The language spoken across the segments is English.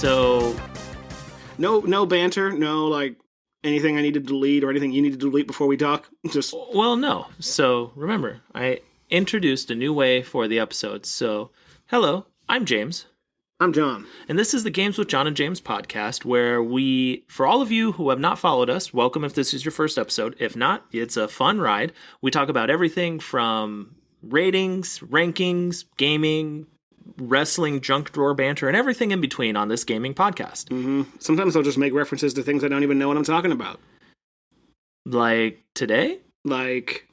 So, no banter, no like anything I need to delete or anything you need to delete before we talk. Just well, no. So remember, I introduced a new way for the episode. So, hello, I'm James. I'm John. And this is the Games with John and James podcast, where we, for all of you who have not followed us, welcome if this is your first episode. If not, it's a fun ride. We talk about everything from ratings, rankings, gaming, wrestling, junk drawer banter, and everything in between on this gaming podcast. Mm-hmm. Sometimes I'll just make references to things I don't even know what I'm talking about. Like today? Like,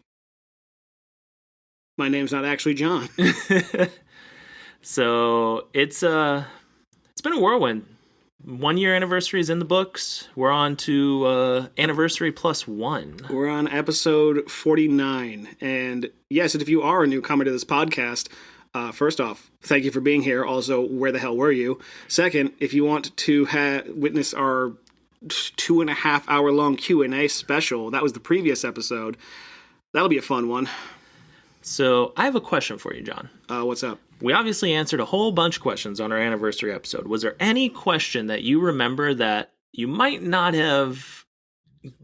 my name's not actually John. So it's been a whirlwind. 1 year anniversary is in the books. We're on to anniversary plus one. We're on episode 49. And yes, if you are a newcomer to this podcast, first off, thank you for being here. Also, where the hell were you? Second, if you want to witness our 2.5 hour long Q&A special, that was the previous episode. That'll be a fun one. So I have a question for you, John. What's up? We obviously answered a whole bunch of questions on our anniversary episode. Was there any question that you remember that you might not have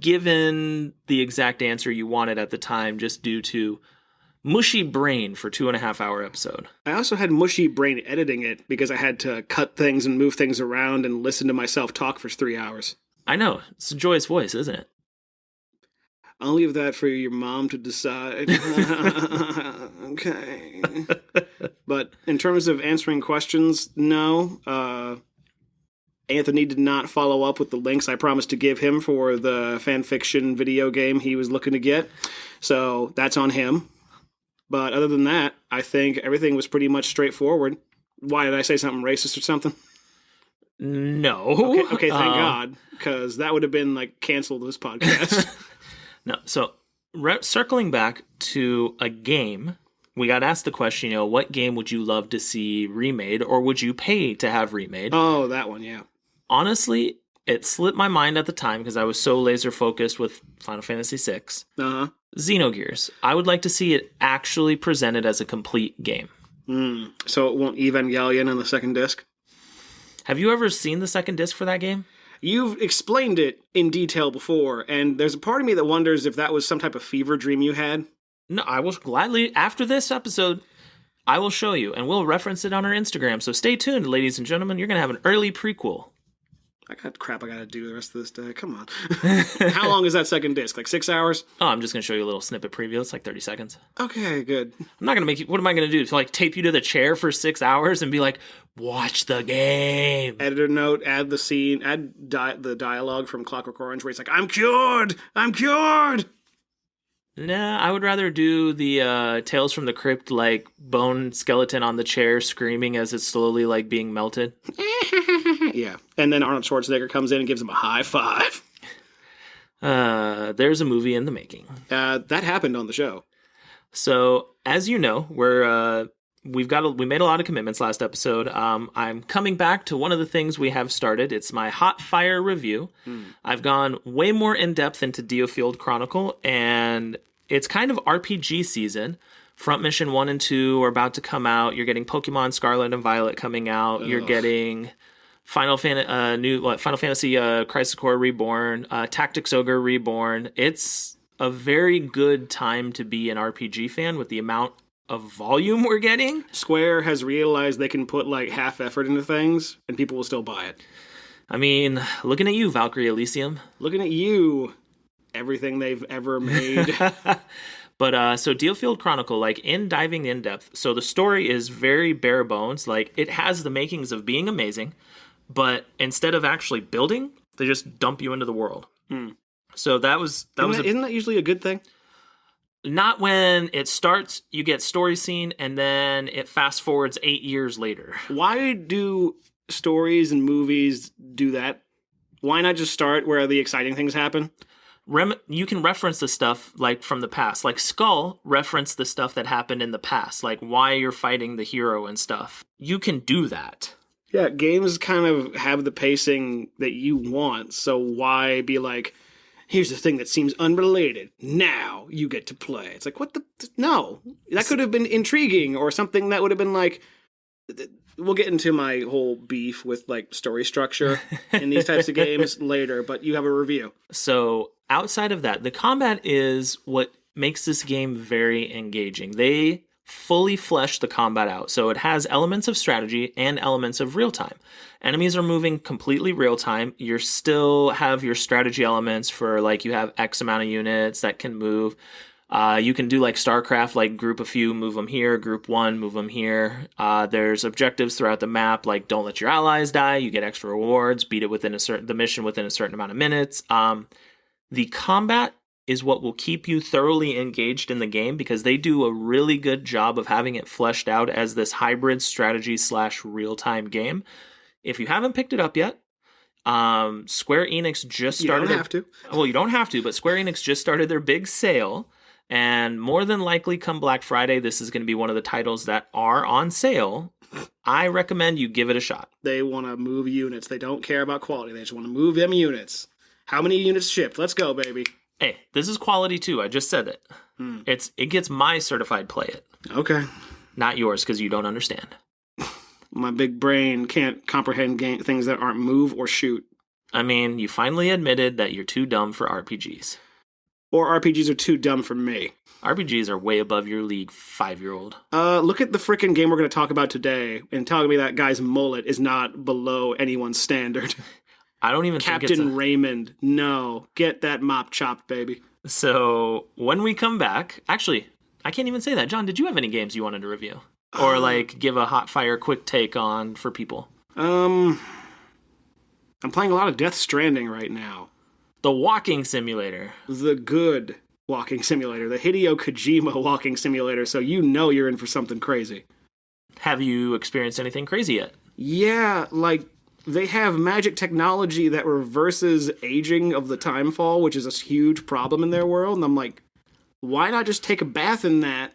given the exact answer you wanted at the time just due to mushy brain for 2.5 hour episode? I also had mushy brain editing it because I had to cut things and move things around and listen to myself talk for 3 hours. I know. It's a joyous voice, isn't it? I'll leave that for your mom to decide. Okay. But in terms of answering questions, no. Anthony did not follow up with the links I promised to give him for the fanfiction video game he was looking to get. So that's on him. But other than that, I think everything was pretty much straightforward. Why, did I say something racist or something? No. Okay, thank God. Because that would have been, like, canceled this podcast. No, so circling back to a game, we got asked the question, what game would you love to see remade, or would you pay to have remade? Oh, that one, yeah. Honestly, it slipped my mind at the time because I was so laser focused with Final Fantasy VI. Uh-huh. Xenogears. I would like to see it actually presented as a complete game. So it won't Evangelion on the second disc? Have you ever seen the second disc for that game? You've explained it in detail before, and there's a part of me that wonders if that was some type of fever dream you had. No, I will gladly, after this episode, I will show you, and we'll reference it on our Instagram. So stay tuned, ladies and gentlemen. You're going to have an early prequel. I got crap I got to do the rest of this day. Come on. How long is that second disc? Like 6 hours? Oh, I'm just going to show you a little snippet preview. It's like 30 seconds. Okay, good. I'm not going to make you... What am I going to do? To like tape you to the chair for 6 hours and be like, watch the game. Editor note, add the scene, add the dialogue from Clockwork Orange where he's like, I'm cured! I'm cured! Nah, I would rather do the Tales from the Crypt, like, bone skeleton on the chair screaming as it's slowly, like, being melted. Yeah. And then Arnold Schwarzenegger comes in and gives him a high five. There's a movie in the making. That happened on the show. So, as you know, we made a lot of commitments last episode. I'm coming back to one of the things we have started. It's my hot fire review. I've gone way more in depth into Diofield Chronicle, and it's kind of RPG season. Front Mission 1 and 2 are about to come out. You're getting Pokemon Scarlet and Violet coming out. You're getting Final Fantasy Crisis Core Reborn, Tactics Ogre Reborn. It's a very good time to be an RPG fan with the amount of volume we're getting. Square has realized they can put like half effort into things and people will still buy it. I mean, looking at you, Valkyrie Elysium. Looking at you, everything they've ever made. But so Diofield Chronicle, like diving in depth. So the story is very bare bones. Like it has the makings of being amazing, but instead of actually building, they just dump you into the world. So isn't that usually a good thing? Not when it starts, you get story scene, and then it fast forwards 8 years later. Why do stories and movies do that? Why not just start where the exciting things happen? You can reference the stuff like from the past. Like Skull referenced the stuff that happened in the past, like why you're fighting the hero and stuff. You can do that. Yeah, games kind of have the pacing that you want, so why be like, here's the thing that seems unrelated. Now you get to play. It's like, what the... No. That could have been intriguing or something that would have been like... we'll get into my whole beef with like story structure in these types of games later, but you have a review. So outside of that, the combat is what makes this game very engaging. They fully flesh the combat out. So it has elements of strategy and elements of real time. Enemies are moving completely real time. You still have your strategy elements for like you have X amount of units that can move. You can do like StarCraft, like group a few, move them here, group one, move them here. There's objectives throughout the map, like don't let your allies die. You get extra rewards, beat it within the mission within a certain amount of minutes. The combat is what will keep you thoroughly engaged in the game because they do a really good job of having it fleshed out as this hybrid strategy / real-time game. If you haven't picked it up yet, Square Enix just started... You don't have to. Well, you don't have to, but Square Enix just started their big sale, and more than likely come Black Friday, this is going to be one of the titles that are on sale. I recommend you give it a shot. They want to move units. They don't care about quality. They just want to move them units. How many units shipped? Let's go, baby. Hey, this is quality too. I just said it. It gets my certified play it. Okay. Not yours because you don't understand. My big brain can't comprehend things that aren't move or shoot. I mean, you finally admitted that you're too dumb for RPGs. Or RPGs are too dumb for me. RPGs are way above your league, 5-year-old. Look at the frickin' game we're going to talk about today and telling me that guy's mullet is not below anyone's standard. I don't even Captain think it's Raymond. No. Get that mop chopped, baby. So, when we come back... Actually, I can't even say that. John, did you have any games you wanted to review? Or, like, give a hot fire quick take on for people? I'm playing a lot of Death Stranding right now. The walking simulator. The good walking simulator. The Hideo Kojima walking simulator, so you know you're in for something crazy. Have you experienced anything crazy yet? Yeah, like... They have magic technology that reverses aging of the time fall, which is a huge problem in their world. And I'm like, why not just take a bath in that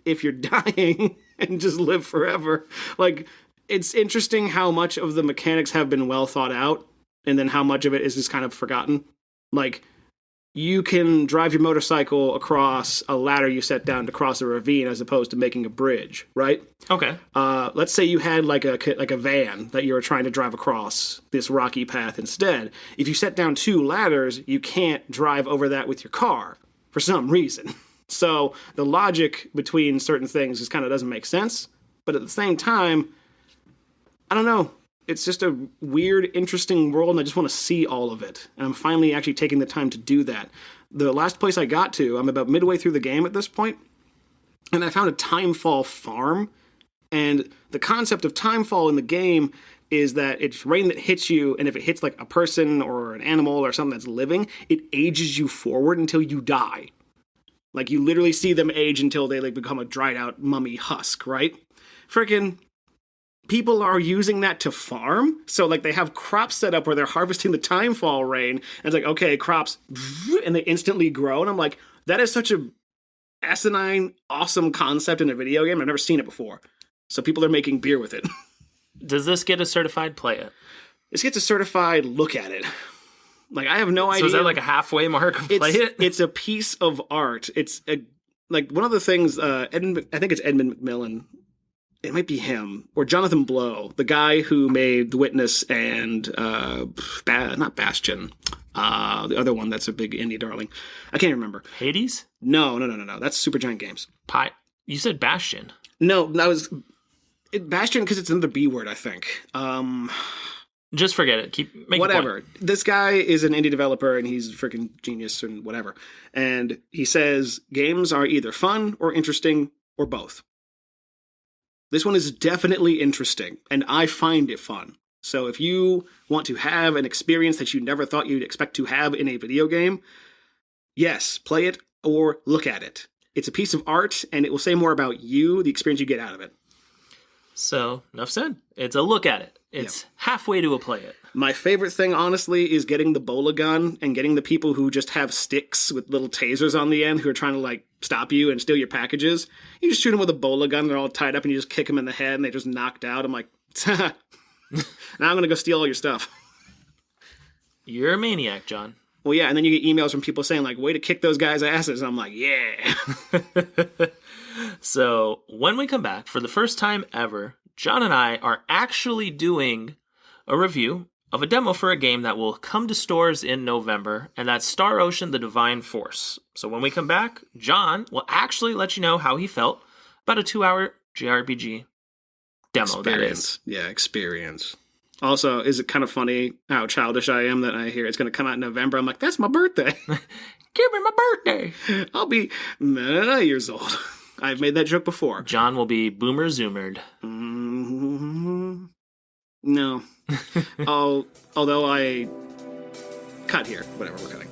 if you're dying and just live forever? Like, it's interesting how much of the mechanics have been well thought out and then how much of it is just kind of forgotten. Like, you can drive your motorcycle across a ladder you set down to cross a ravine as opposed to making a bridge, right? Okay. Let's say you had like a van that you were trying to drive across this rocky path instead. If you set down 2 ladders, you can't drive over that with your car for some reason. So the logic between certain things just kind of doesn't make sense. But at the same time, I don't know. It's just a weird, interesting world, and I just want to see all of it. And I'm finally actually taking the time to do that. The last place I got to, I'm about midway through the game at this point, and I found a timefall farm. And the concept of timefall in the game is that it's rain that hits you, and if it hits like a person or an animal or something that's living, it ages you forward until you die. Like, you literally see them age until they like become a dried out mummy husk, right? Frickin' people are using that to farm. So, like, they have crops set up where they're harvesting the timefall rain. And it's like, okay, crops, and they instantly grow. And I'm like, that is such a asinine, awesome concept in a video game. I've never seen it before. So people are making beer with it. Does this get a certified play it? This gets a certified look at it. Like, I have no idea. So is that like a halfway mark of play it? It's a piece of art. It's like one of the things, I think it's Edmund McMillan. It might be him, or Jonathan Blow, the guy who made The Witness and, not Bastion, the other one that's a big indie darling. I can't remember. Hades? No. That's Supergiant Games. You said Bastion. No, that was... Bastion, because it's another B word, I think. Just forget it. Make whatever. This guy is an indie developer, and he's a freaking genius and whatever. And he says, games are either fun or interesting or both. This one is definitely interesting, and I find it fun. So if you want to have an experience that you never thought you'd expect to have in a video game, yes, play it or look at it. It's a piece of art, and it will say more about you, the experience you get out of it. So, enough said. It's a look at it. It's halfway to a play it. My favorite thing, honestly, is getting the bola gun and getting the people who just have sticks with little tasers on the end who are trying to, like, stop you and steal your packages. You just shoot them with a bola gun, they're all tied up, and you just kick them in the head, and they just knocked out. I'm like, now I'm going to go steal all your stuff. You're a maniac, John. Well, yeah, and then you get emails from people saying, like, way to kick those guys' asses. And I'm like, yeah. So, when we come back, for the first time ever, John and I are actually doing a review of a demo for a game that will come to stores in November, and that's Star Ocean: The Divine Force. So when we come back, John will actually let you know how he felt about a 2-hour JRPG demo, that is. Yeah, experience. Also, is it kind of funny how childish I am that I hear it's going to come out in November? I'm like, that's my birthday. Give me my birthday. I'll be 9 years old. I've made that joke before. John will be boomer zoomered. No. Although I cut here. Whatever, we're cutting.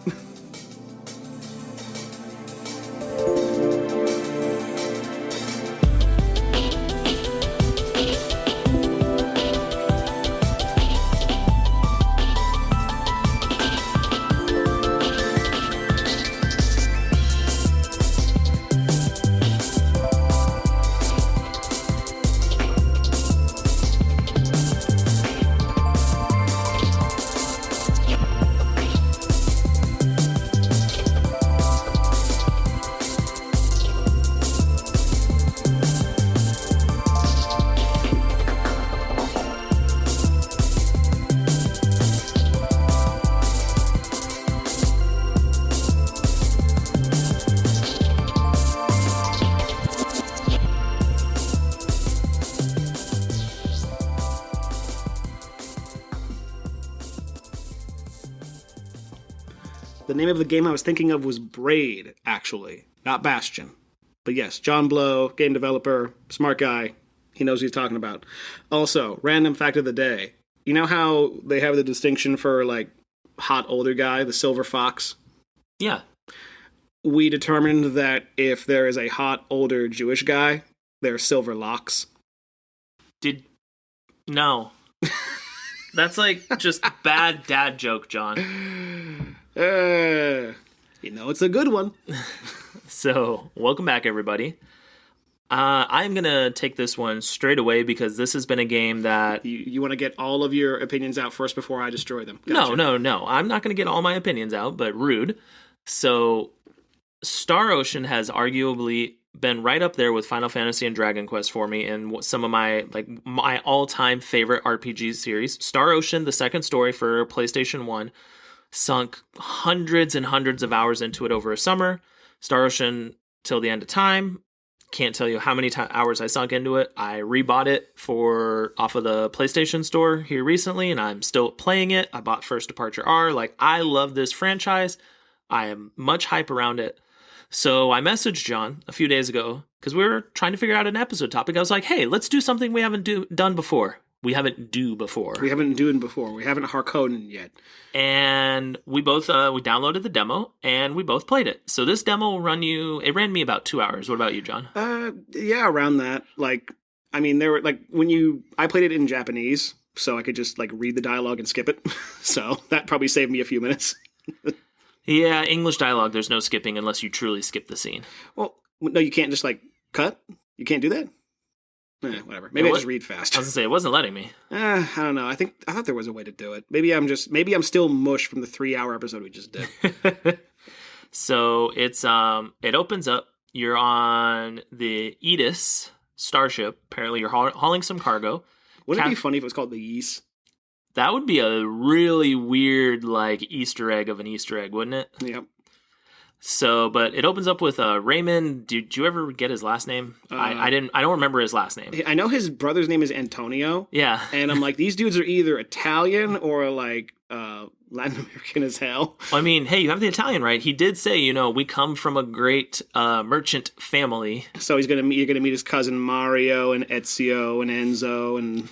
The name of the game I was thinking of was Braid, actually, not Bastion. But yes, John Blow, game developer, smart guy. He knows what he's talking about. Also, random fact of the day. You know how they have the distinction for, like, hot older guy, the silver fox? Yeah. We determined that if there is a hot older Jewish guy, they're silver locks. No. That's like just bad dad joke, John. It's a good one. So, welcome back, everybody. I'm going to take this one straight away because this has been a game that... You want to get all of your opinions out first before I destroy them? Gotcha. No. I'm not going to get all my opinions out, but rude. So, Star Ocean has arguably been right up there with Final Fantasy and Dragon Quest for me and some of my all-time favorite RPG series. Star Ocean, the second story for PlayStation 1, sunk hundreds and hundreds of hours into it over a summer. Star Ocean Till the End of Time. Can't tell you how many hours I sunk into it. I rebought it off of the PlayStation Store here recently, and I'm still playing it. I bought First Departure R. I love this franchise. I am much hype around it. So I messaged John a few days ago because we were trying to figure out an episode topic. I was like, hey, let's do something we haven't done before. We haven't doing before. We haven't Harkonnen yet. And we both, we downloaded the demo, and we both played it. So this demo will it ran me about 2 hours. What about you, John? Yeah, around that. I played it in Japanese, so I could just, read the dialogue and skip it. So that probably saved me a few minutes. Yeah, English dialogue, there's no skipping unless you truly skip the scene. Well, no, you can't just, cut? You can't do that? Whatever. Maybe I just read fast. I was gonna say, it wasn't letting me. I don't know. I thought there was a way to do it. Maybe I'm still mush from the 3-hour episode we just did. So it opens up. You're on the Edis starship. Apparently you're hauling some cargo. Wouldn't it be funny if it was called the Yeast? That would be a really weird, Easter egg of an Easter egg, wouldn't it? Yep. So, but it opens up with Raymond. Did you ever get his last name? I didn't. I don't remember his last name. I know his brother's name is Antonio. Yeah. And I'm like, these dudes are either Italian or Latin American as hell. I mean, hey, you have the Italian right. He did say, we come from a great merchant family. So you're gonna meet his cousin Mario and Ezio and Enzo and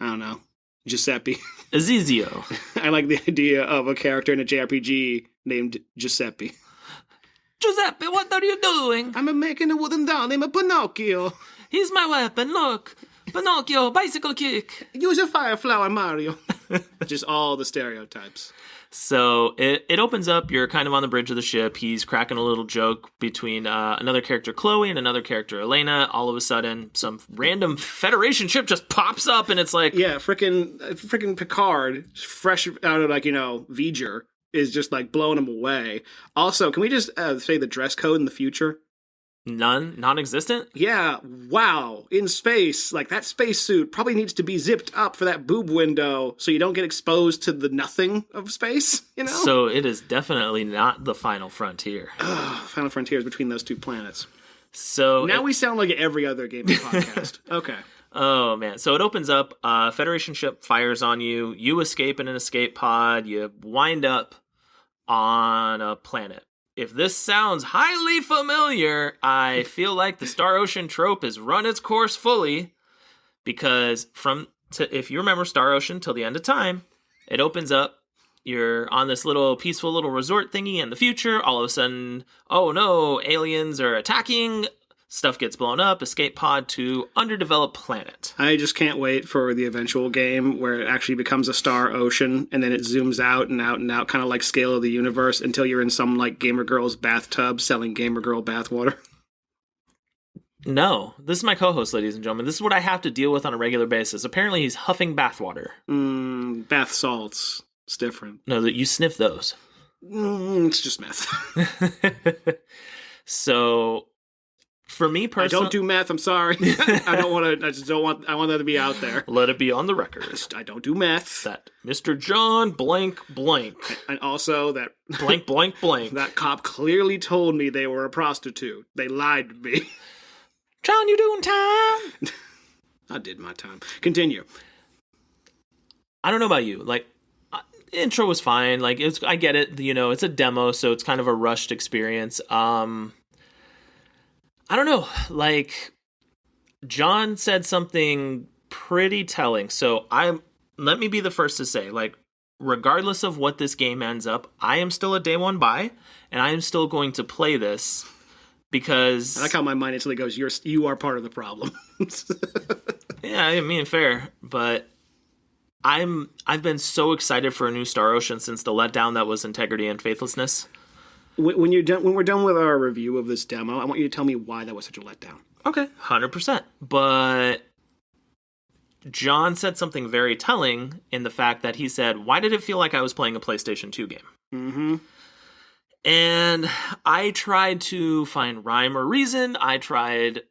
I don't know, Giuseppe. Azizio. I like the idea of a character in a JRPG named Giuseppe. Giuseppe, what are you doing? I'm making a wooden doll named Pinocchio. He's my weapon, look. Pinocchio, bicycle kick. Use a fire flower, Mario. Just all the stereotypes. So it opens up. You're kind of on the bridge of the ship. He's cracking a little joke between another character, Chloe, and another character, Elena. All of a sudden, some random Federation ship just pops up, and it's like... Yeah, freaking Picard, fresh out of, V'ger, is just, blowing him away. Also, can we just say the dress code in the future? None? Non-existent? Yeah, wow. In space, like that spacesuit probably needs to be zipped up for that boob window so you don't get exposed to the nothing of space, you know? So it is definitely not the final frontier. Final frontiers between those two planets. So now we sound like every other gaming podcast. Okay. Oh man. So it opens up, Federation ship fires on you, you escape in an escape pod, you wind up on a planet. If this sounds highly familiar, I feel like the Star Ocean trope has run its course fully, because if you remember Star Ocean till the end of time, it opens up, you're on this little peaceful little resort thingy in the future, all of a sudden, oh no, aliens are attacking, stuff gets blown up, escape pod to underdeveloped planet. I just can't wait for the eventual game where it actually becomes a star ocean and then it zooms out and out and out, kind of like Scale of the Universe, until you're in some like Gamer Girl's bathtub selling Gamer Girl bathwater. No, this is my co-host, ladies and gentlemen. This is what I have to deal with on a regular basis. Apparently he's huffing bathwater. Bath salts. It's different. No, that you sniff those. It's just meth. So... For me personally, I don't do meth. I'm sorry. I don't want to. I just don't want. I want that to be out there. Let it be on the record. I don't do meth. That Mr. John blank blank, and also that blank blank blank. That cop clearly told me they were a prostitute. They lied to me. John, you doing time? I did my time. Continue. I don't know about you. Like, intro was fine. Like, I get it. You know, it's a demo, so it's kind of a rushed experience. I don't know, like, John said something pretty telling, so let me be the first to say, like, regardless of what this game ends up, I am still a day one buy, and I am still going to play this, because... I like how my mind instantly goes, you are part of the problem. Yeah, I mean, fair, but I've been so excited for a new Star Ocean since the letdown that was Integrity and Faithlessness. When we're done with our review of this demo, I want you to tell me why that was such a letdown. Okay, 100%. But John said something very telling in the fact that he said, "Why did it feel like I was playing a PlayStation 2 game?" Mm-hmm. And I tried to find rhyme or reason. I tried,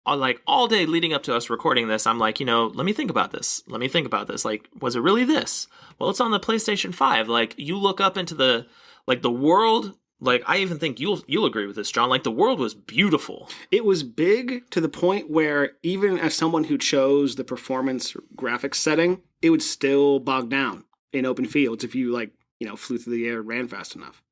like, all day leading up to us recording this. I'm like, let me think about this. Like, was it really this? Well, it's on the PlayStation 5. Like, you look up into the world. Like, I even think you'll agree with this, John. Like, the world was beautiful. It was big to the point where even as someone who chose the performance graphics setting, it would still bog down in open fields if you, flew through the air and ran fast enough.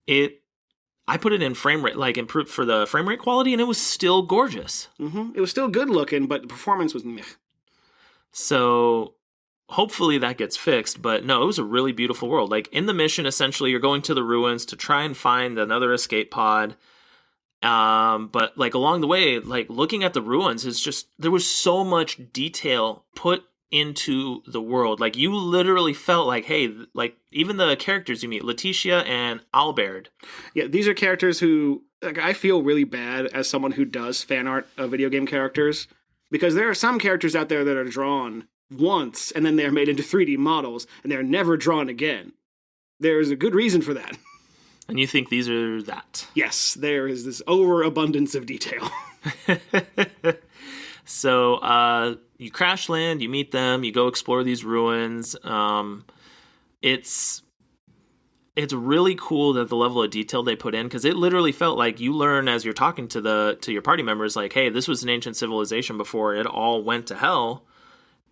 I put it in frame rate, like, improved for the frame rate quality, and it was still gorgeous. Mm-hmm. It was still good looking, but the performance was meh. So... hopefully that gets fixed, but no, it was a really beautiful world. Like, in the mission, essentially, you're going to the ruins to try and find another escape pod. But, like, along the way, like, looking at the ruins is just, there was so much detail put into the world. Like, you literally felt like, hey, like, even the characters you meet, Letitia and Albert. Yeah, these are characters who, like, I feel really bad as someone who does fan art of video game characters, because there are some characters out there that are drawn once, and then they're made into 3D models, and they're never drawn again. There's a good reason for that. And you think these are that? Yes, there is this overabundance of detail. So, you crash land, you meet them, you go explore these ruins. It's really cool that the level of detail they put in, because it literally felt like you learn as you're talking to your party members, like, hey, this was an ancient civilization before it all went to hell.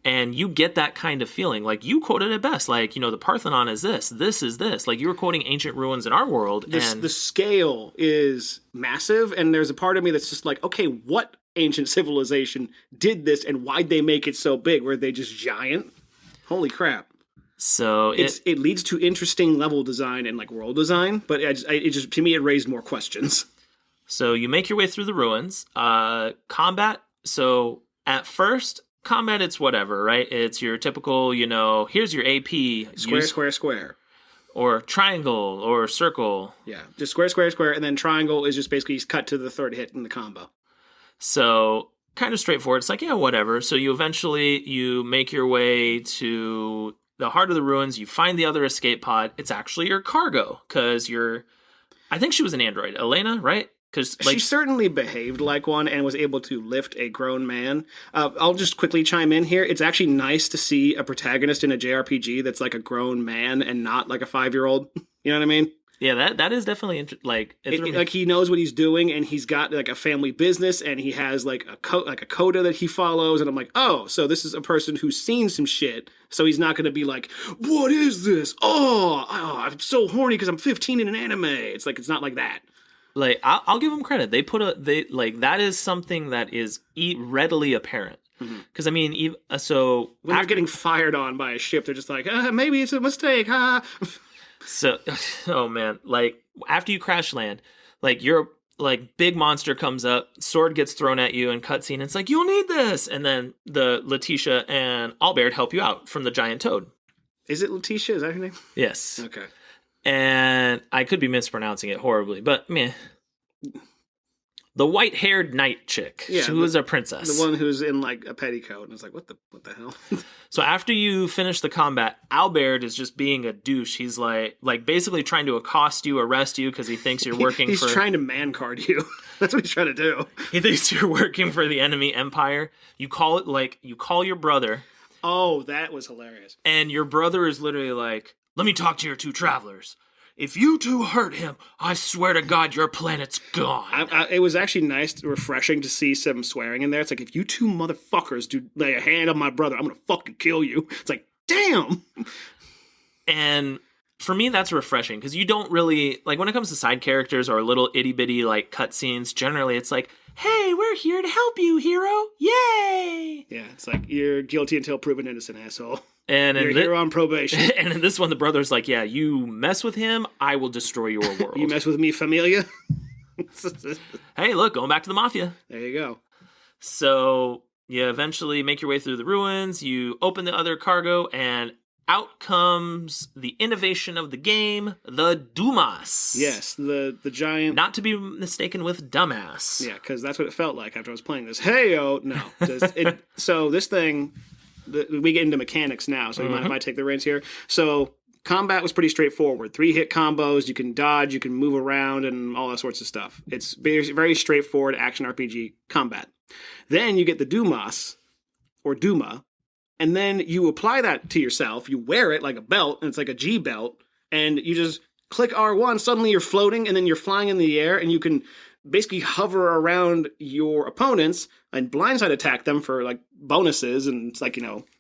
And you get that kind of feeling. Like, you quoted it best. Like, the Parthenon is this is this. Like, you were quoting ancient ruins in our world. The scale is massive, and there's a part of me that's just like, okay, what ancient civilization did this, and why'd they make it so big? Were they just giant? Holy crap. So it leads to interesting level design and, like, world design, but it just to me, it raised more questions. So you make your way through the ruins. Combat. So at first... combat, it's whatever, right? It's your typical, here's your AP. Square. Or triangle, or circle. Yeah, just square, and then triangle is just basically cut to the third hit in the combo. So, kind of straightforward. It's like, yeah, whatever. So you make your way to the heart of the ruins, you find the other escape pod. It's actually your cargo, because I think she was an android. Elena, right? Because she certainly behaved like one and was able to lift a grown man. I'll just quickly chime in here. It's actually nice to see a protagonist in a JRPG that's like a grown man and not like a 5-year-old. You know what I mean? Yeah, that is definitely like he knows what he's doing, and he's got like a family business, and he has like a coda that he follows, and I'm like, oh, so this is a person who's seen some shit, so he's not going to be like, what is this? Oh, I'm so horny because I'm 15 in an anime. It's like, it's not like that. Like, I'll give them credit. That is something that is readily apparent. Because I mean, so when they're getting fired on by a ship, they're just like, maybe it's a mistake, huh? So, oh man, like after you crash land, like your like big monster comes up, sword gets thrown at you, and cutscene. It's like, you'll need this, and then the Letitia and Albert help you out from the giant toad. Is it Letitia? Is that her name? Yes. Okay. And I could be mispronouncing it horribly, but meh. The white-haired knight chick. Yeah, she was a princess. The one who's in like a petticoat, and it's like, what the hell? So after you finish the combat, Albert is just being a douche. He's like basically trying to accost you, arrest you, because he thinks you're working he's trying to man card you. That's what he's trying to do. He thinks you're working for the enemy empire. You call your brother. Oh, that was hilarious. And your brother is literally like, let me talk to your two travelers. If you two hurt him, I swear to God, your planet's gone. It was actually nice, refreshing to see some swearing in there. It's like, if you two motherfuckers do lay a hand on my brother, I'm going to fucking kill you. It's like, damn. And for me, that's refreshing, because you don't really, like, when it comes to side characters or little itty-bitty, like, cutscenes, generally it's like, hey, we're here to help you, hero. Yay! Yeah, it's like, you're guilty until proven innocent, asshole. And you're here on probation. And in this one, the brother's like, yeah, you mess with him, I will destroy your world. You mess with me, familia? Hey, look, going back to the mafia. There you go. So you eventually make your way through the ruins, you open the other cargo, and out comes the innovation of the game, the Dumas. Yes, the giant... Not to be mistaken with dumbass. Yeah, because that's what it felt like after I was playing this. Hey-o! No. So this thing... we get into mechanics now, so you mind if I take the reins here? So combat was pretty straightforward. 3-hit combos, you can dodge, you can move around, and all that sorts of stuff. It's very straightforward action RPG combat. Then you get the Dumas, or Duma, and then you apply that to yourself. You wear it like a belt, and it's like a G belt, and you just click R1, suddenly you're floating, and then you're flying in the air, and you can basically hover around your opponents and blindside attack them for like bonuses and it's like,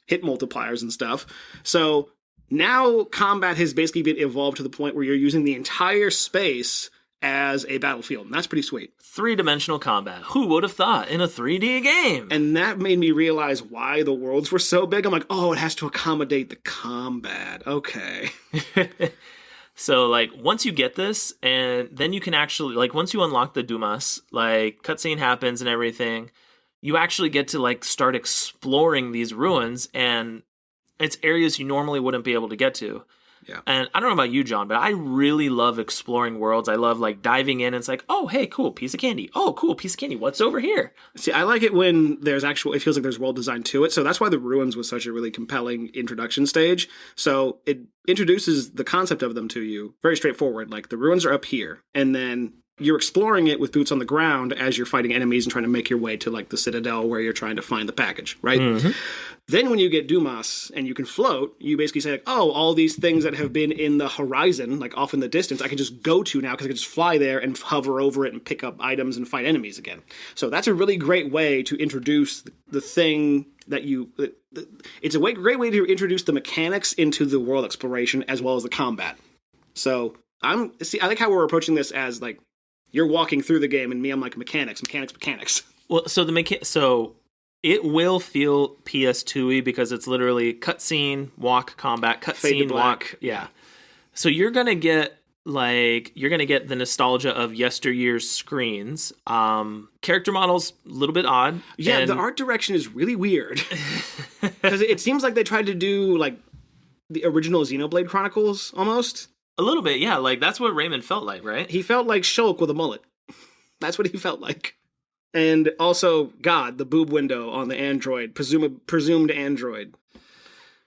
hit multipliers and stuff. So now combat has basically been evolved to the point where you're using the entire space as a battlefield. And that's pretty sweet. 3-dimensional combat. Who would have thought in a 3D game? And that made me realize why the worlds were so big. I'm like, oh, it has to accommodate the combat. Okay. So, like, once you get this, and then you can actually, like, once you unlock the Dumas, like, cutscene happens and everything, you actually get to, like, start exploring these ruins, and it's areas you normally wouldn't be able to get to. Yeah. And I don't know about you, John, but I really love exploring worlds. I love, like, diving in, and it's like, oh, hey, cool, piece of candy. Oh, cool, piece of candy. What's over here? See, I like it when it feels like there's world design to it. So that's why the ruins was such a really compelling introduction stage. So it introduces the concept of them to you very straightforward. Like, the ruins are up here, and then you're exploring it with boots on the ground as you're fighting enemies and trying to make your way to, like, the citadel where you're trying to find the package, right? Mm-hmm. Then when you get Dumas and you can float, you basically say, like, oh, all these things that have been in the horizon, like off in the distance, I can just go to now because I can just fly there and hover over it and pick up items and fight enemies again. So that's a really great way to introduce the thing that it's a great way to introduce the mechanics into the world exploration as well as the combat. So I like how we're approaching this as, like, you're walking through the game and me, I'm like, mechanics. Well, so it will feel PS2-y because it's literally cutscene, walk, combat, cutscene, walk. Yeah. So you're going to get the nostalgia of yesteryear's screens. Character models, a little bit odd. Yeah, the art direction is really weird. Because it seems like they tried to do, like, the original Xenoblade Chronicles, almost. A little bit, yeah. Like, that's what Raymond felt like, right? He felt like Shulk with a mullet. That's what he felt like. And also, God, the boob window on the android, presumed android.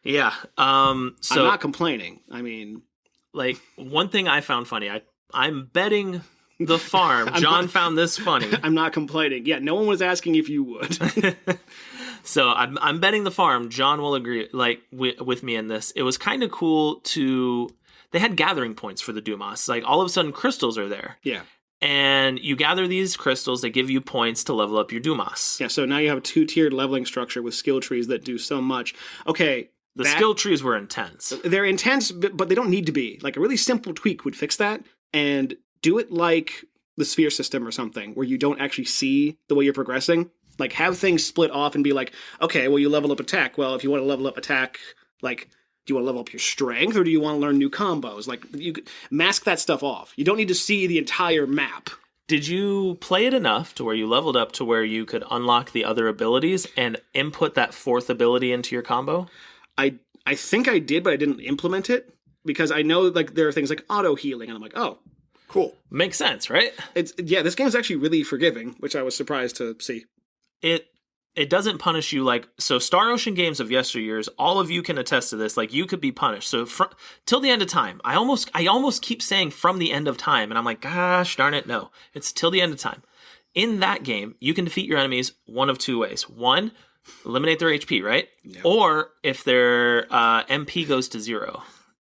Yeah. So I'm not complaining. I mean, like, one thing I found funny, I'm betting the farm. John found this funny. I'm not complaining. Yeah, no one was asking if you would. So I'm betting the farm. John will agree, like with me in this. It was kind of cool to. They had gathering points for the Dumas. Like all of a sudden, crystals are there. Yeah. And you gather these crystals that give you points to level up your Dumas. Yeah. So now you have a 2-tiered leveling structure with skill trees that do so much. Okay. The skill trees were intense. They're intense, but they don't need to be. Like a really simple tweak would fix that, and do it like the sphere system or something, where you don't actually see the way you're progressing. Like have things split off and be like, okay, well you level up attack. Well, if you want to level up attack, like, do you want to level up your strength or do you want to learn new combos? Like you mask that stuff off. You don't need to see the entire map. Did you play it enough to where you leveled up to where you could unlock the other abilities and input that fourth ability into your combo? I think I did, but I didn't implement it because I know like there are things like auto healing and I'm like, oh, cool. Makes sense, right? This game is actually really forgiving, which I was surprised to see. It doesn't punish you like so. Star Ocean games of yesteryears, all of you can attest to this. Like you could be punished. So till the end of time, I almost keep saying from the end of time, and I'm like, gosh darn it, no, it's till the end of time. In that game, you can defeat your enemies one of two ways. One, eliminate their HP, right? Yep. Or if their MP goes to 0,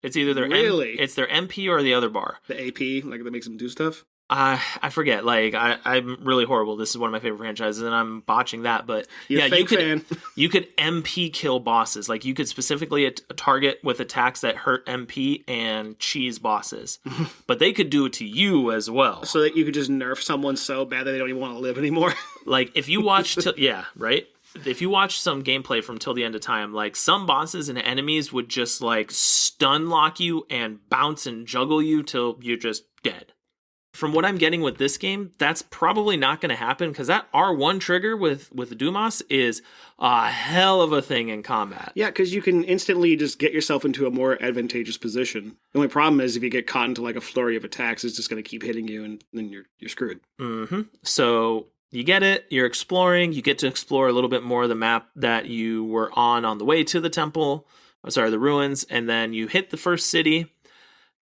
it's either their it's their MP or the other bar. The AP, like that makes them do stuff. I forget. Like I'm really horrible. This is one of my favorite franchises, and I'm botching that. But you could MP kill bosses. Like you could specifically target with attacks that hurt MP and cheese bosses, but they could do it to you as well. So that you could just nerf someone so bad that they don't even want to live anymore. Like if you watch, right. If you watch some gameplay from Till the End of Time, like some bosses and enemies would just like stun lock you and bounce and juggle you till you're just dead. From what I'm getting with this game, that's probably not going to happen because that R1 trigger with Dumas is a hell of a thing in combat. Yeah, because you can instantly just get yourself into a more advantageous position. The only problem is if you get caught into like a flurry of attacks, it's just going to keep hitting you and then you're screwed. Mm-hmm. So you get it, you're exploring, you get to explore a little bit more of the map that you were on the way to the temple, the ruins, and then you hit the first city.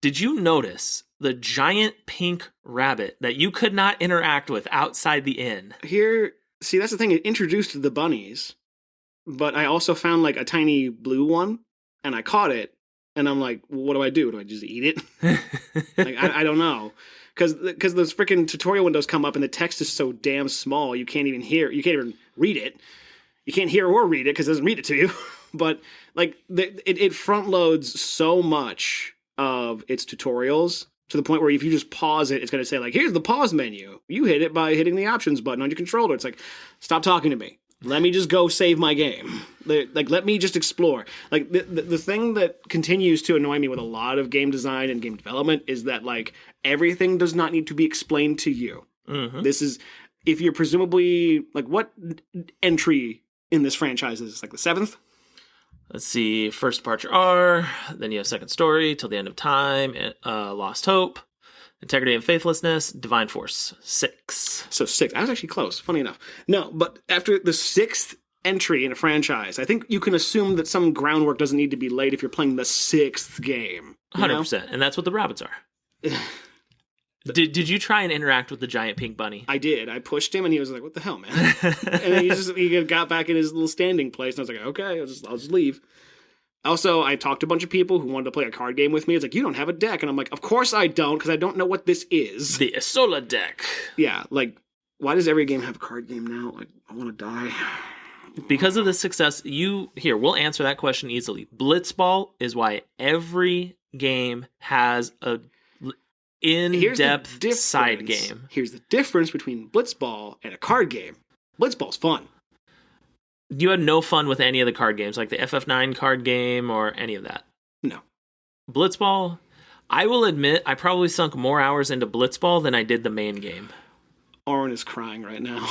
Did you notice the giant pink rabbit that you could not interact with outside the inn? See, that's the thing. It introduced the bunnies, but I also found like a tiny blue one, and I caught it, and I'm like, well, what do I do? Do I just eat it? Like, I don't know. Because those freaking tutorial windows come up, and the text is so damn small, you can't even read it. You can't hear or read it because it doesn't read it to you. But like, it front loads so much of its tutorials to the point where if you just pause it, it's going to say like, here's the pause menu. You hit it by hitting the options button on your controller. It's like, stop talking to me. Let me just go save my game. Like, let me just explore. Like the thing that continues to annoy me with a lot of game design and game development is that like everything does not need to be explained to you. Mm-hmm. This is, if you're presumably like, what entry in this franchise is this, like the 7th? Let's see, First Departure R, then you have Second Story, Till the End of Time, Lost Hope, Integrity and Faithlessness, Divine Force, 6. So 6. I was actually close, funny enough. No, but after the 6th entry in a franchise, I think you can assume that some groundwork doesn't need to be laid if you're playing the 6th game. 100%, and that's what the rabbits are. Did you try and interact with the giant pink bunny? I did. I pushed him, and he was like, "What the hell, man?" And then he got back in his little standing place, and I was like, "Okay, I'll just leave." Also, I talked to a bunch of people who wanted to play a card game with me. It's like, "You don't have a deck," and I'm like, "Of course I don't, because I don't know what this is." The Isola deck. Yeah, like, why does every game have a card game now? Like, I want to die. Because of the success, we'll answer that question easily. Blitzball is why every game has a in-depth side game. Here's the difference between Blitzball and a card game. Blitzball's fun. You had no fun with any of the card games, like the FF9 card game or any of that? No. Blitzball, I will admit, I probably sunk more hours into Blitzball than I did the main game. Oren is crying right now.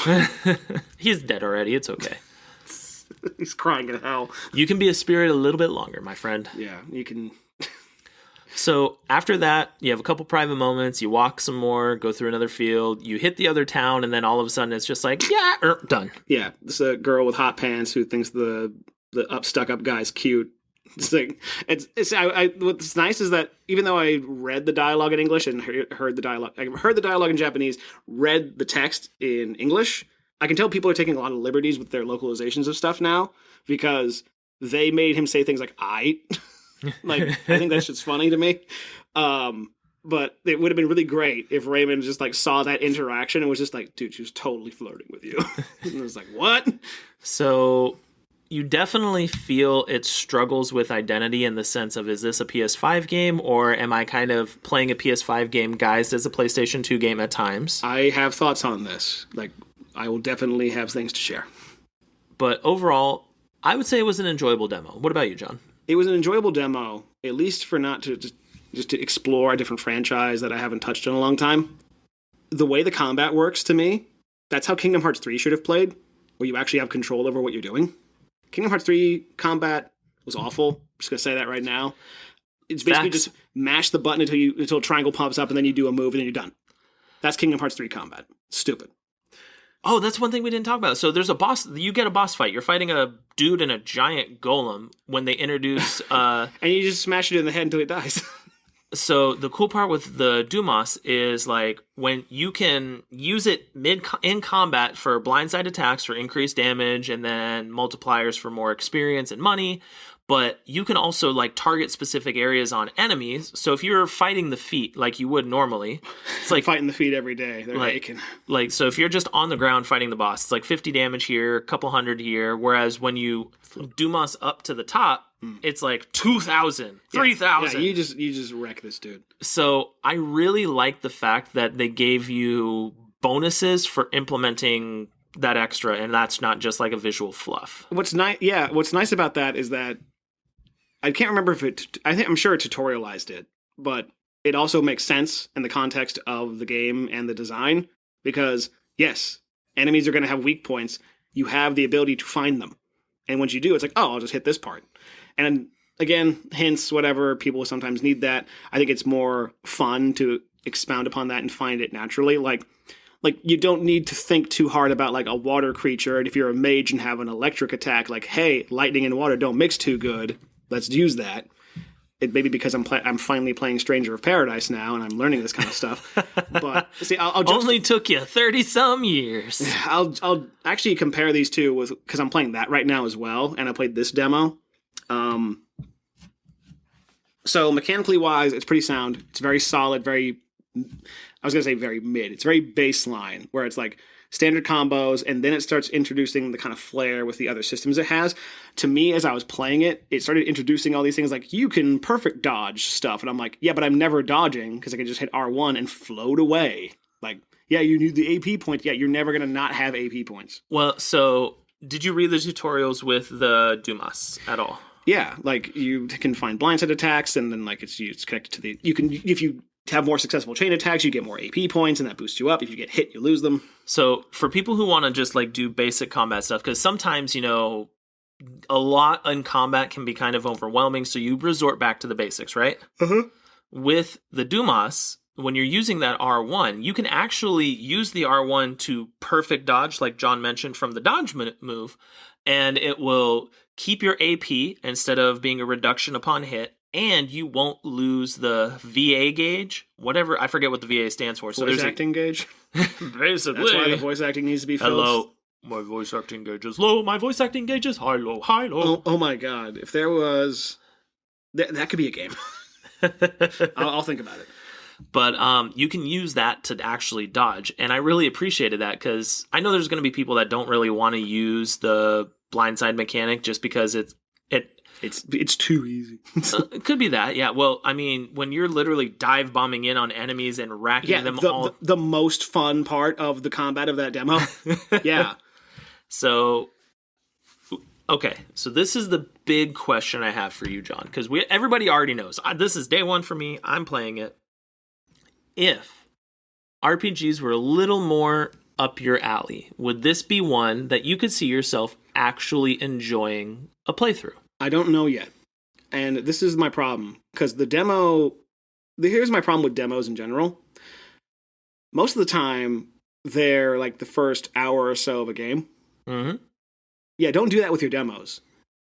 He's dead already. It's okay. He's crying in hell. You can be a spirit a little bit longer, my friend. Yeah, you can... So after that, you have a couple private moments, you walk some more, go through another field, you hit the other town, and then all of a sudden it's just like, done. Yeah, this is a girl with hot pants who thinks the stuck-up guy's cute. What's nice is that even though I read the dialogue in English and heard the dialogue, I heard the dialogue in Japanese, read the text in English, I can tell people are taking a lot of liberties with their localizations of stuff now because they made him say things like "I." Like, I think that shit's funny to me. But it would have been really great if Raymond just like saw that interaction and was just like, dude, she was totally flirting with you. And it was like, what? So you definitely feel it struggles with identity in the sense of, is this a PS5 game or am I kind of playing a PS5 game guised as a PlayStation 2 game at times? I have thoughts on this. Like, I will definitely have things to share. But overall, I would say it was an enjoyable demo. What about you, John? It was an enjoyable demo, at least for not to just to explore a different franchise that I haven't touched in a long time. The way the combat works to me, that's how Kingdom Hearts 3 should have played, where you actually have control over what you're doing. Kingdom Hearts 3 combat was awful. I'm just going to say that right now. It's basically just mash the button until a triangle pops up and then you do a move and then you're done. That's Kingdom Hearts 3 combat. Stupid. Oh, that's one thing we didn't talk about. So there's a boss. You get a boss fight. You're fighting a dude and a giant golem when they introduce... and you just smash it in the head until it dies. So the cool part with the Dumas is like when you can use it in combat for blindside attacks for increased damage and then multipliers for more experience and money. But you can also like target specific areas on enemies. So if you're fighting the feet like you would normally, it's like fighting the feet every day. They're aching. Like, so if you're just on the ground fighting the boss, it's like 50 damage here, a couple hundred here. Whereas when you Dumas up to the top, it's like 2,000, 3,000. Yeah, you just wreck this dude. So I really like the fact that they gave you bonuses for implementing that extra, and that's not just like a visual fluff. What's nice about that is that I can't remember if I'm sure it tutorialized it, but it also makes sense in the context of the game and the design because yes, enemies are going to have weak points. You have the ability to find them. And once you do, it's like, oh, I'll just hit this part. And again, hints, whatever, people sometimes need that. I think it's more fun to expound upon that and find it naturally. Like you don't need to think too hard about like a water creature. And if you're a mage and have an electric attack, like, hey, lightning and water don't mix too good. Let's use that. It may be because I'm finally playing Stranger of Paradise now and I'm learning this kind of stuff. But see, I'll just, only took you 30-some years. I'll actually compare these two with because I'm playing that right now as well, and I played this demo. So mechanically wise, it's pretty sound. It's very solid. Very, I was gonna say very mid. It's very baseline where it's like standard combos, and then it starts introducing the kind of flair with the other systems it has. To me, as I was playing it, it started introducing all these things like you can perfect dodge stuff, and I'm like, yeah, but I'm never dodging because I can just hit R1 and float away. Like, yeah, you need the AP points. Yeah, you're never gonna not have AP points. Well, so did you read the tutorials with the Dumas at all? Yeah, like you can find blindside attacks, and then like it's connected to the. You can if you have more successful chain attacks, you get more AP points, and that boosts you up. If you get hit, you lose them. So for people who want to just like do basic combat stuff, because sometimes, you know, a lot in combat can be kind of overwhelming, so you resort back to the basics, right? Uh-huh. With the Dumas, when you're using that R1, you can actually use the R1 to perfect dodge, like John mentioned, from the dodge move, and it will keep your AP instead of being a reduction upon hit, and you won't lose the VA gauge, whatever. I forget what the VA stands for. So voice acting gauge? Basically. That's why the voice acting needs to be filled. Hello, my voice acting gauge is low. My voice acting gauge is high, low, high, low. Oh my god. If there was... That could be a game. I'll think about it. But you can use that to actually dodge. And I really appreciated that because I know there's going to be people that don't really want to use the blindside mechanic just because it's too easy. It could be that, yeah. Well, I mean, when you're literally dive bombing in on enemies and racking them all... The most fun part of the combat of that demo. Yeah. So, okay. So this is the big question I have for you, John, because everybody already knows. This is day one for me. I'm playing it. If RPGs were a little more up your alley, would this be one that you could see yourself actually enjoying a playthrough? I don't know yet. And this is my problem. Because here's my problem with demos in general. Most of the time, they're like the first hour or so of a game. Mm-hmm. Yeah, don't do that with your demos.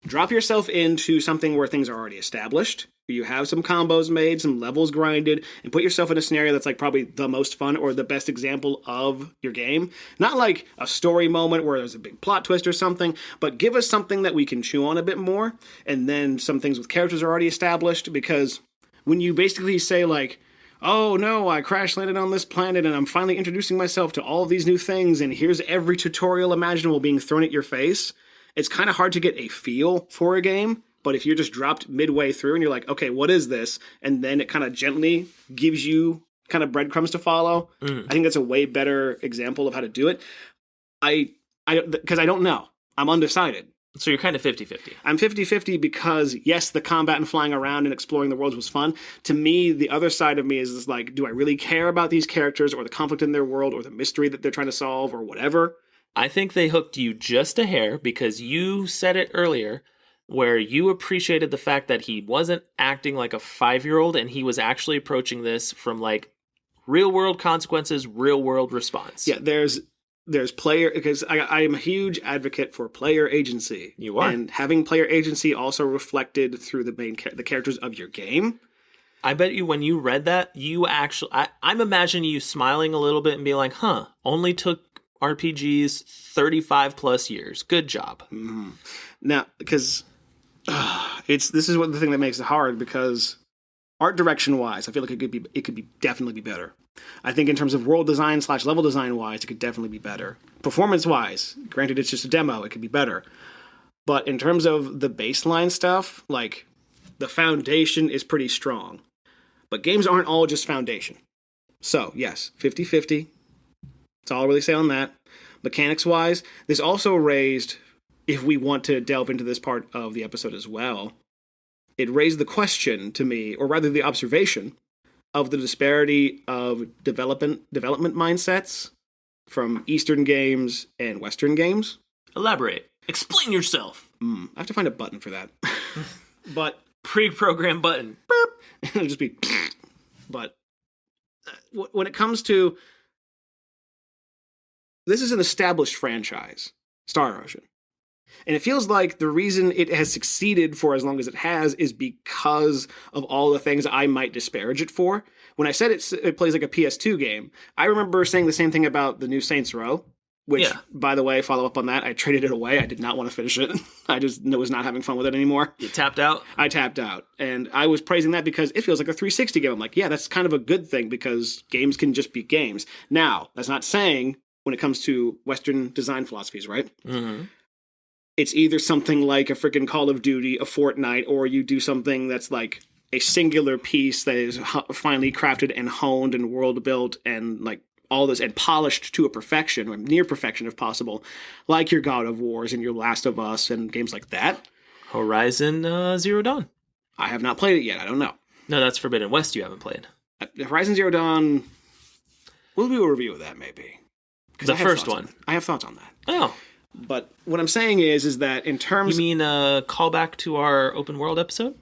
Drop yourself into something where things are already established. You have some combos made, some levels grinded, and put yourself in a scenario that's like probably the most fun or the best example of your game. Not like a story moment where there's a big plot twist or something, but give us something that we can chew on a bit more, and then some things with characters are already established, because when you basically say like, oh no, I crash landed on this planet and I'm finally introducing myself to all of these new things and here's every tutorial imaginable being thrown at your face, it's kind of hard to get a feel for a game. But if you're just dropped midway through and you're like, okay, what is this? And then it kind of gently gives you kind of breadcrumbs to follow. I think that's a way better example of how to do it. Because I don't know. I'm undecided. So you're kind of 50-50. I'm 50-50 because, yes, the combat and flying around and exploring the worlds was fun. To me, the other side of me is like, do I really care about these characters or the conflict in their world or the mystery that they're trying to solve or whatever? I think they hooked you just a hair because you said it earlier, where you appreciated the fact that he wasn't acting like a 5-year-old and he was actually approaching this from like real world consequences, real world response. Yeah, there's player, because I am a huge advocate for player agency. You are. And having player agency also reflected through the characters of your game. I bet you when you read that, you actually, I'm imagining you smiling a little bit and being like, only took RPGs 35 plus years. Good job. Mm-hmm. Now, because this is what the thing that makes it hard, because art direction wise, I feel like it could be definitely be better. I think in terms of world design / level design wise, it could definitely be better. Performance wise, granted it's just a demo, it could be better. But in terms of the baseline stuff, like the foundation is pretty strong. But games aren't all just foundation. So yes, 50-50. That's all I'll really say on that. Mechanics wise, this also raised, if we want to delve into this part of the episode as well, it raised the question to me, or rather the observation, of the disparity of development mindsets from Eastern games and Western games. Elaborate. Explain yourself. I have to find a button for that. But pre-programmed button. It'll just be. But when it comes to, this is an established franchise, Star Ocean. And it feels like the reason it has succeeded for as long as it has is because of all the things I might disparage it for. When I said it plays like a PS2 game, I remember saying the same thing about the new Saints Row, which, by the way, follow up on that, I traded it away. I did not want to finish it. I just was not having fun with it anymore. You tapped out? I tapped out. And I was praising that because it feels like a 360 game. I'm like, yeah, that's kind of a good thing because games can just be games. Now, that's not saying when it comes to Western design philosophies, right? Mm-hmm. It's either something like a freaking Call of Duty, a Fortnite, or you do something that's like a singular piece that is finely crafted and honed and world built and like all this and polished to a perfection, or near perfection if possible, like your God of Wars and your Last of Us and games like that. Horizon Zero Dawn. I have not played it yet. I don't know. No, that's Forbidden West you haven't played. Horizon Zero Dawn, we'll do a review of that maybe. The first one. I have thoughts on that. Oh. But what I'm saying is that in terms... You mean a callback to our open world episode?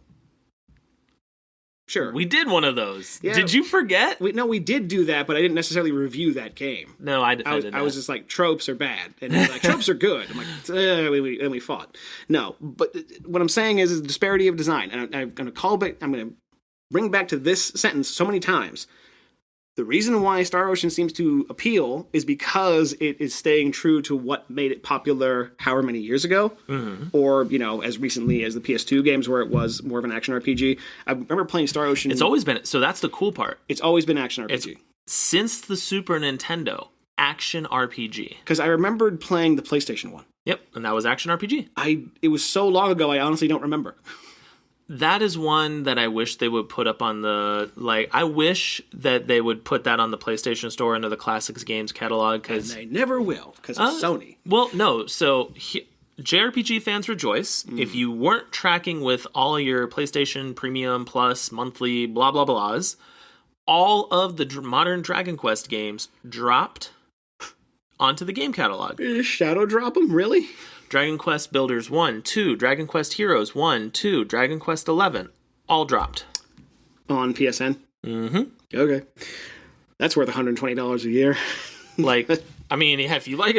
Sure. We did one of those. Yeah. Did you forget? We did do that, but I didn't necessarily review that game. No, I defended I was just like, tropes are bad. And like, tropes are good. I'm like, and we fought. No, but what I'm saying is the disparity of design. And I'm going to bring back to this sentence so many times. The reason why Star Ocean seems to appeal is because it is staying true to what made it popular however many years ago. Mm-hmm. Or, as recently as the PS2 games where it was more of an action RPG. I remember playing Star Ocean. It's always been, so that's the cool part. It's always been action RPG. Since the Super Nintendo, action RPG. Because I remembered playing the PlayStation one. Yep, and that was action RPG. It was so long ago, I honestly don't remember. That is one that I wish they would put up on the, I wish that they would put that on the PlayStation Store under the Classics Games catalog. Cause, and they never will, because it's Sony. Well, no, so JRPG fans rejoice. If you weren't tracking with all of your PlayStation Premium Plus monthly blah blah blahs, all of the modern Dragon Quest games dropped onto the game catalog. Shadow drop them? Really? Dragon Quest Builders 1, 2, Dragon Quest Heroes 1, 2, Dragon Quest 11, all dropped. On PSN? Mm-hmm. Okay. That's worth $120 a year. If you like a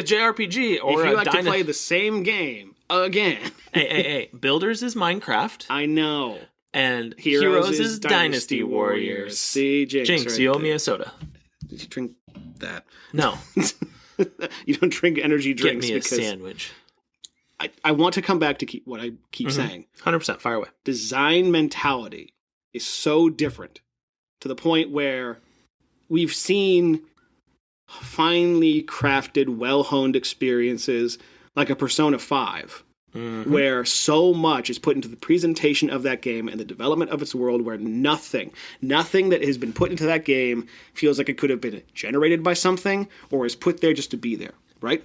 JRPG or if you like to play the same game again. Hey. Builders is Minecraft. I know. And Heroes is Dynasty Warriors. See, Jinx right you owe there. me a soda. Did you drink that? No. You don't drink energy drinks. Get me a because sandwich. I want to come back to what I keep saying. 100%. Fire away. Design mentality is so different to the point where we've seen finely crafted, well-honed experiences like a Persona 5, where so much is put into the presentation of that game and the development of its world, where nothing that has been put into that game feels like it could have been generated by something or is put there just to be there, right?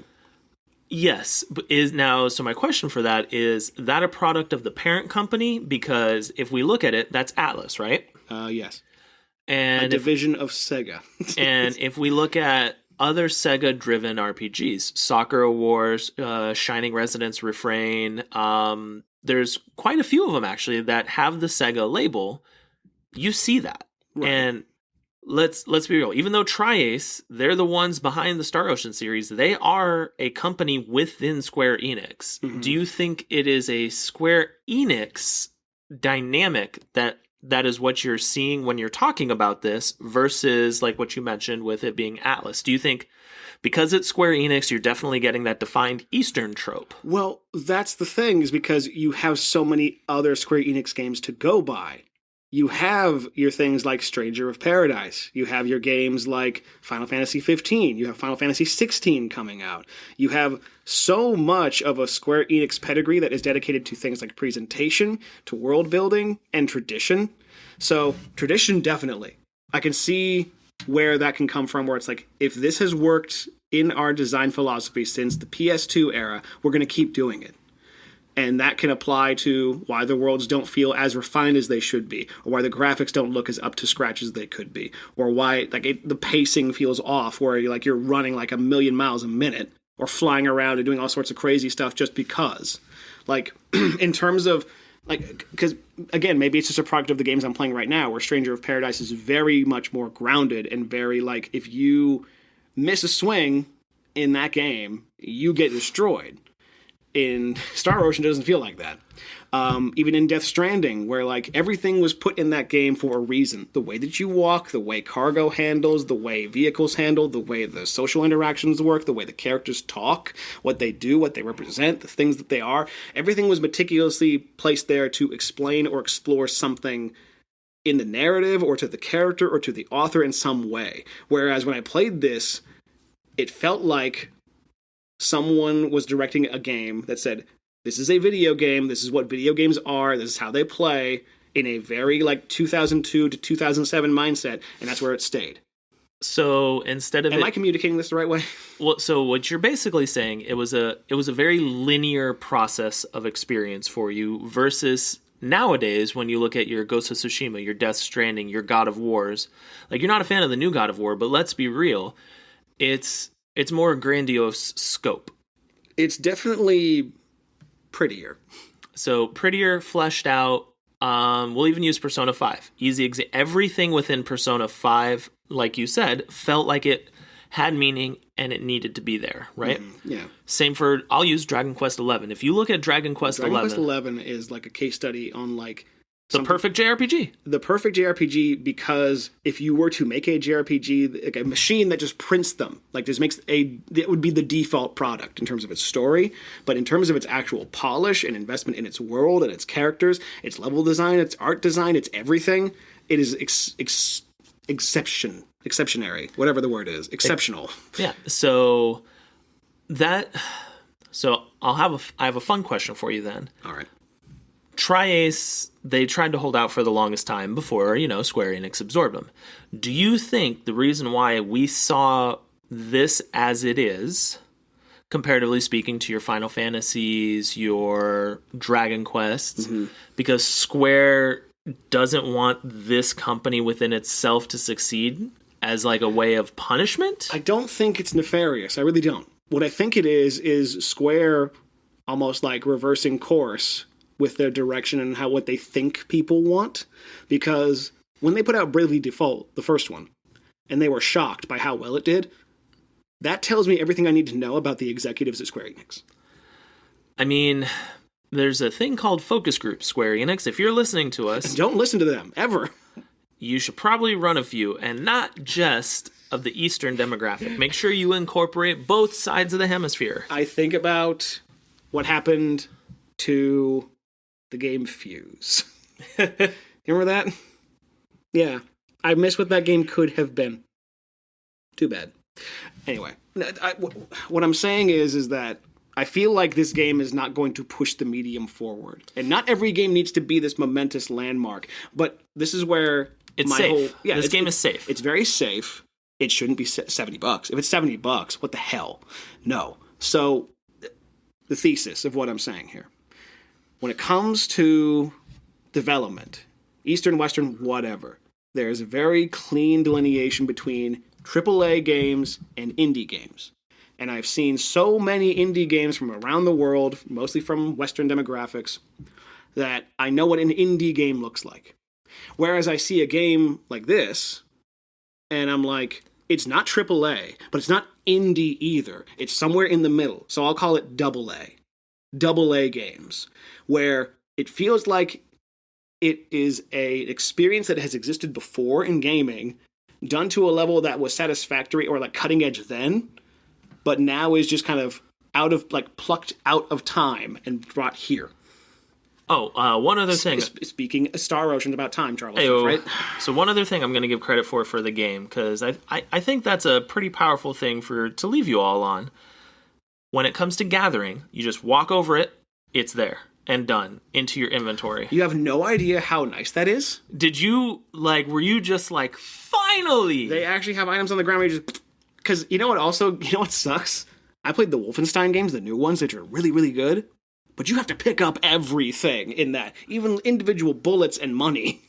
Yes. So my question for that is that a product of the parent company? Because if we look at it, that's Atlas, right? Yes. And a division of Sega. And if we look at other Sega-driven RPGs, Sakura Wars, Shining Resonance Refrain, there's quite a few of them actually that have the Sega label. You see that. Right. And let's be real. Even though Tri-Ace, they're the ones behind the Star Ocean series, they are a company within Square Enix. Mm-hmm. Do you think it is a Square Enix dynamic that is what you're seeing when you're talking about this versus like what you mentioned with it being Atlas? Do you think because it's Square Enix, you're definitely getting that defined Eastern trope? Well, that's the thing, is because you have so many other Square Enix games to go by. You have your things like Stranger of Paradise. You have your games like Final Fantasy 15. You have Final Fantasy 16 coming out. You have so much of a Square Enix pedigree that is dedicated to things like presentation, to world building, and tradition. So, tradition, definitely. I can see where that can come from, where it's like, if this has worked in our design philosophy since the PS2 era, we're going to keep doing it. And that can apply to why the worlds don't feel as refined as they should be, or why the graphics don't look as up to scratch as they could be, or why the pacing feels off, where you're running like 1,000,000 miles a minute, or flying around and doing all sorts of crazy stuff just because. Like, in terms of, because, again, maybe it's just a product of the games I'm playing right now, where Stranger of Paradise is very much more grounded and very, if you miss a swing in that game, you get destroyed. In Star Ocean, it doesn't feel like that. Even in Death Stranding, where everything was put in that game for a reason. The way that you walk, the way cargo handles, the way vehicles handle, the way the social interactions work, the way the characters talk, what they do, what they represent, the things that they are. Everything was meticulously placed there to explain or explore something in the narrative or to the character or to the author in some way. Whereas when I played this, it felt like someone was directing a game that said, this is a video game, this is what video games are, this is how they play, in a very 2002 to 2007 mindset, and that's where it stayed. So instead of Am I communicating this the right way? Well, so what you're basically saying, it was a very linear process of experience for you versus nowadays when you look at your Ghost of Tsushima, your Death Stranding, your God of Wars. You're not a fan of the new God of War, but let's be real, it's more grandiose scope. It's definitely prettier. So prettier, fleshed out. We'll even use Persona 5. Everything within Persona 5, like you said, felt like it had meaning and it needed to be there, right? Yeah. Same for, I'll use Dragon Quest 11. If you look at Dragon Quest 11... Dragon Quest 11 is a case study on the perfect JRPG. The perfect JRPG, because if you were to make a JRPG, a machine that just prints them, it would be the default product in terms of its story, but in terms of its actual polish and investment in its world and its characters, its level design, its art design, it's everything, it is exceptionary, whatever the word is, exceptional. Yeah. So I have a fun question for you then. All right. Tri-Ace, they tried to hold out for the longest time before, Square Enix absorbed them. Do you think the reason why we saw this as it is, comparatively speaking to your Final Fantasies, your Dragon Quests, because Square doesn't want this company within itself to succeed as a way of punishment? I don't think it's nefarious. I really don't. What I think it is Square almost reversing course with their direction and what they think people want. Because when they put out Bravely Default, the first one, and they were shocked by how well it did, that tells me everything I need to know about the executives at Square Enix. I mean, there's a thing called focus groups, Square Enix. If you're listening to us, Don't listen to them, ever. you should probably run a few, and not just of the Eastern demographic. Make sure you incorporate both sides of the hemisphere. I think about what happened to the game Fuse. Remember that? Yeah. I miss what that game could have been. Too bad. Anyway, what I'm saying is that I feel like this game is not going to push the medium forward. And not every game needs to be this momentous landmark. But this is where It's safe. This game is safe. It's very safe. It shouldn't be $70. If it's $70, what the hell? No. So, the thesis of what I'm saying here. When it comes to development, Eastern, Western, whatever, there's a very clean delineation between AAA games and indie games. And I've seen so many indie games from around the world, mostly from Western demographics, that I know what an indie game looks like. Whereas I see a game like this, and I'm like, it's not AAA, but it's not indie either. It's somewhere in the middle. So I'll call it AA. AA games, where it feels like it is an experience that has existed before in gaming, done to a level that was satisfactory or like cutting edge then, but now is just kind of plucked out of time and brought here. Oh, one other thing. Speaking Star Ocean's about time, Charles, Ayo. right? So one other thing I'm going to give credit for the game, because I think that's a pretty powerful thing to leave you all on. When it comes to gathering, you just walk over it, it's there, and done, into your inventory. You have no idea how nice that is? Did you, were you just finally? They actually have items on the ground where you just... Because you know what sucks? I played the Wolfenstein games, the new ones, which are really, really good. But you have to pick up everything in that, even individual bullets and money.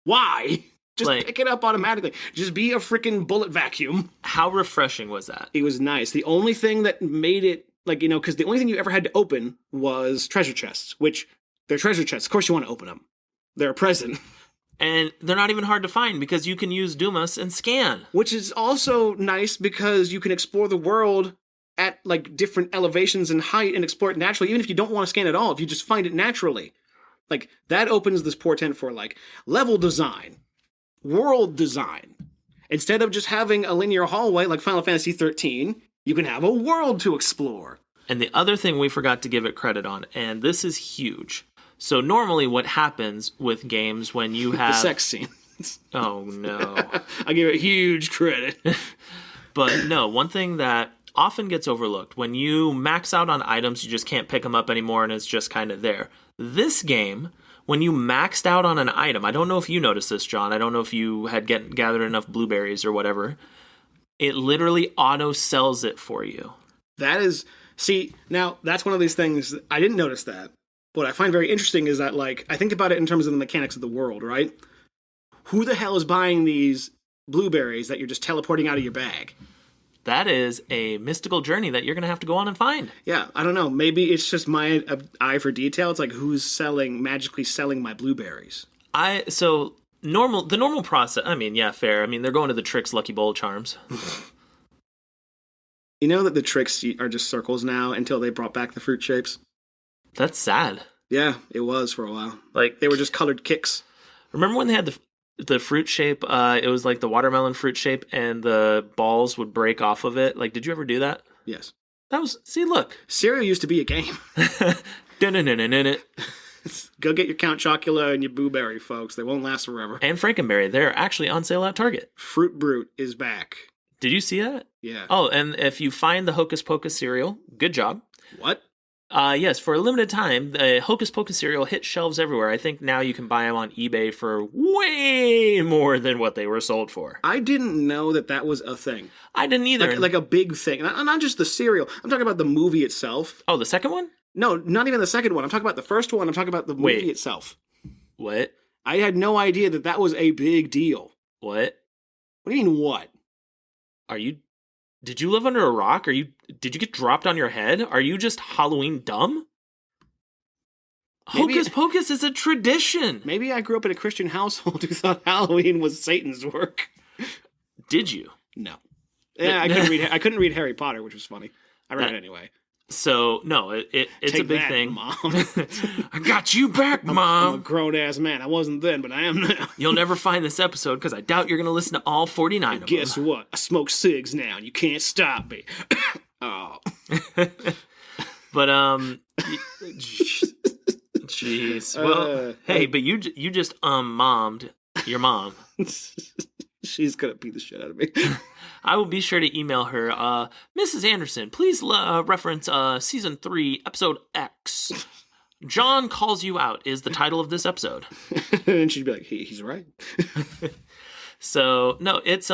Why? Just pick it up automatically. Just be a freaking bullet vacuum. How refreshing was that? It was nice. The only thing that made it, because the only thing you ever had to open was treasure chests, which they're treasure chests. Of course you want to open them. They're a present. And they're not even hard to find because you can use Dumas and scan. Which is also nice because you can explore the world at different elevations and height and explore it naturally, even if you don't want to scan at all, if you just find it naturally. That opens this portent for level design, world design. Instead of just having a linear hallway like Final Fantasy 13, you can have a world to explore. And the other thing we forgot to give it credit on, and this is huge. So normally what happens with games when you have... the sex scenes. Oh, no. I give it huge credit. But no, one thing that often gets overlooked, when you max out on items, you just can't pick them up anymore and it's just kind of there. This game, when you maxed out on an item, I don't know if you noticed this, John, I don't know if you had gathered enough blueberries or whatever, it literally auto-sells it for you. That is... See, now, that's one of these things, I didn't notice that. What I find very interesting is that, I think about it in terms of the mechanics of the world, right? Who the hell is buying these blueberries that you're just teleporting out of your bag? That is a mystical journey that you're going to have to go on and find. Yeah, I don't know. Maybe it's just my eye for detail. It's who's magically selling my blueberries? The normal process, fair. They're going to the Trix Lucky Bowl charms. You know that the Trix are just circles now until they brought back the fruit shapes? That's sad. Yeah, it was for a while. They were just colored kicks. Remember when they had the fruit shape? It was the watermelon fruit shape, and the balls would break off of it. Did you ever do that? Yes. That was... See, look. Cereal used to be a game. Go get your Count Chocula and your Blueberry, folks. They won't last forever. And Frankenberry. They're actually on sale at Target. Fruit Brute is back. Did you see that? Yeah. Oh, and if you find the Hocus Pocus cereal, good job. What? Yes, for a limited time, the Hocus Pocus cereal hit shelves everywhere. I think now you can buy them on eBay for way more than what they were sold for. I didn't know that was a thing. I didn't either. Like a big thing. Not just the cereal. I'm talking about the movie itself. Oh, the second one? No, not even the second one. I'm talking about the first one. I'm talking about the movie itself. What? I had no idea that was a big deal. What? What do you mean, what? Did you live under a rock? Did you get dropped on your head? Are you just Halloween dumb? Hocus Pocus is a tradition. Maybe I grew up in a Christian household who thought Halloween was Satan's work. Did you? No. Yeah, I couldn't read Harry Potter, which was funny. I read it anyway. So no, it's Take a big that, thing. Mom. I got you back, I'm a Mom. grown ass man. I wasn't then, but I am now. You'll never find this episode because I doubt you're going to listen to all 49 of Guess them. what? I smoke cigs now, and you can't stop me. Oh. But jeez. Well, hey, but you just mommed your mom. She's gonna beat the shit out of me. I will be sure to email her. Mrs. Anderson, please reference season 3, episode X. John calls you out is the title of this episode. And she'd be like, he's right. So no, it's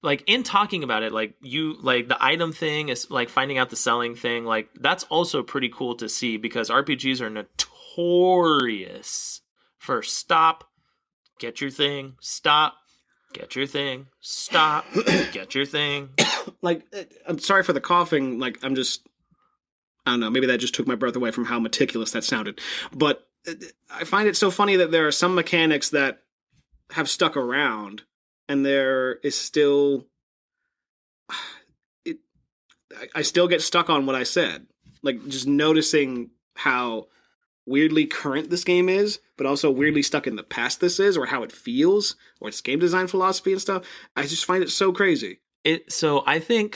like in talking about it, like the item thing is like finding out the selling thing, like that's also pretty cool to see because RPGs are notorious for stop, get your thing, stop, get your thing, stop, get your thing. Like, I'm sorry for the coughing. Like, I don't know, maybe that just took my breath away from how meticulous that sounded. But I find it so funny that there are some mechanics that have stuck around, and there is still... I still get stuck on what I said. Like, just noticing how weirdly current this game is, but also weirdly stuck in the past this is, or how it feels, or its game design philosophy and stuff. I just find it so crazy. So I think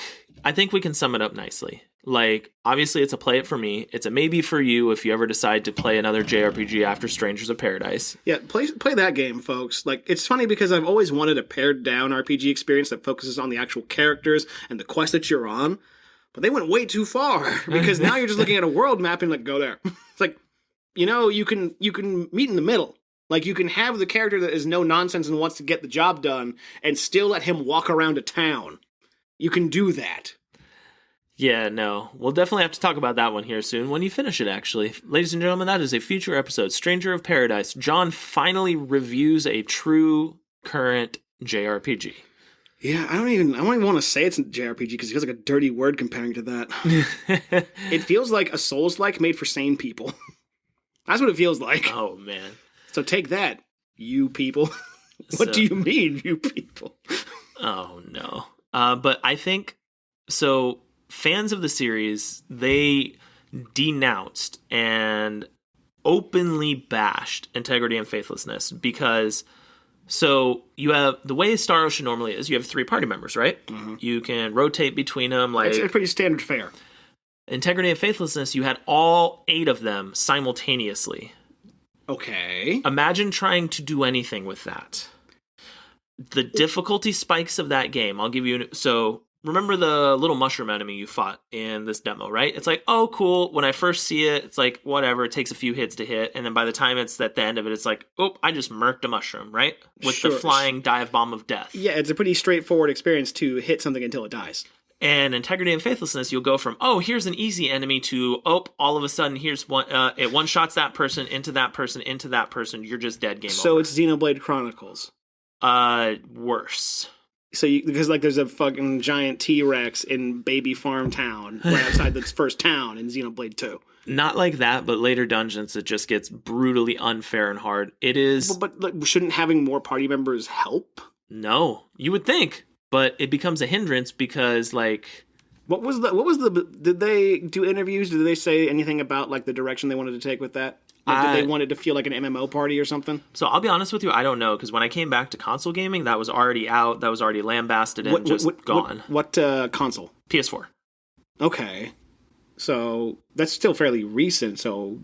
we can sum it up nicely. Like, obviously it's a play it for me. It's a maybe for you if you ever decide to play another JRPG after Strangers of Paradise. Yeah, play that game, folks. Like, it's funny because I've always wanted a pared down RPG experience that focuses on the actual characters and the quest that you're on. But they went way too far because now you're just looking at a world map and like, go there. It's like, you know, you can meet in the middle. Like, you can have the character that is no nonsense and wants to get the job done and still let him walk around a town. You can do that. Yeah, no. We'll definitely have to talk about that one here soon when you finish it, actually. Ladies and gentlemen, that is a future episode. Stranger of Paradise. John finally reviews a true current JRPG. Yeah, I don't even want to say it's a JRPG because it feels like a dirty word comparing to that. It feels like a Souls-like made for sane people. That's what it feels like. Oh, man. So take that, you people. What do you mean, you people? Oh, no. But I think... So, fans of the series, they denounced and openly bashed integrity and faithlessness because... So you have the way Star Ocean normally is. You have 3 party members, right? Mm-hmm. You can rotate between them. Like, it's pretty standard fare. Integrity and faithlessness, you had all 8 of them simultaneously. Okay. Imagine trying to do anything with that. The difficulty spikes of that game. I'll give you. So remember the little mushroom enemy you fought in this demo, right? It's like, oh, cool. When I first see it, it's like, whatever. It takes a few hits to hit. And then by the time it's at the end of it, it's like, oh, I just murked a mushroom, right? With the flying dive bomb of death. Yeah, it's a pretty straightforward experience to hit something until it dies. And integrity and faithlessness, you'll go from, oh, here's an easy enemy to, oh, all of a sudden, here's one, it one-shots that person, into that person, into that person. You're just dead, game over. So it's Xenoblade Chronicles. Worse. So because like there's a fucking giant T-Rex in Baby Farm Town right outside this first town in Xenoblade 2. Not like that, but later dungeons it just gets brutally unfair and hard. It is. But like, shouldn't having more party members help? No, you would think, but it becomes a hindrance because like. What was the? Did they do interviews? Did they say anything about like the direction they wanted to take with that? Like, did they want it to feel like an MMO party or something? So I'll be honest with you, I don't know, because when I came back to console gaming, that was already out, that was already lambasted and gone. What console? PS4. Okay. So that's still fairly recent, so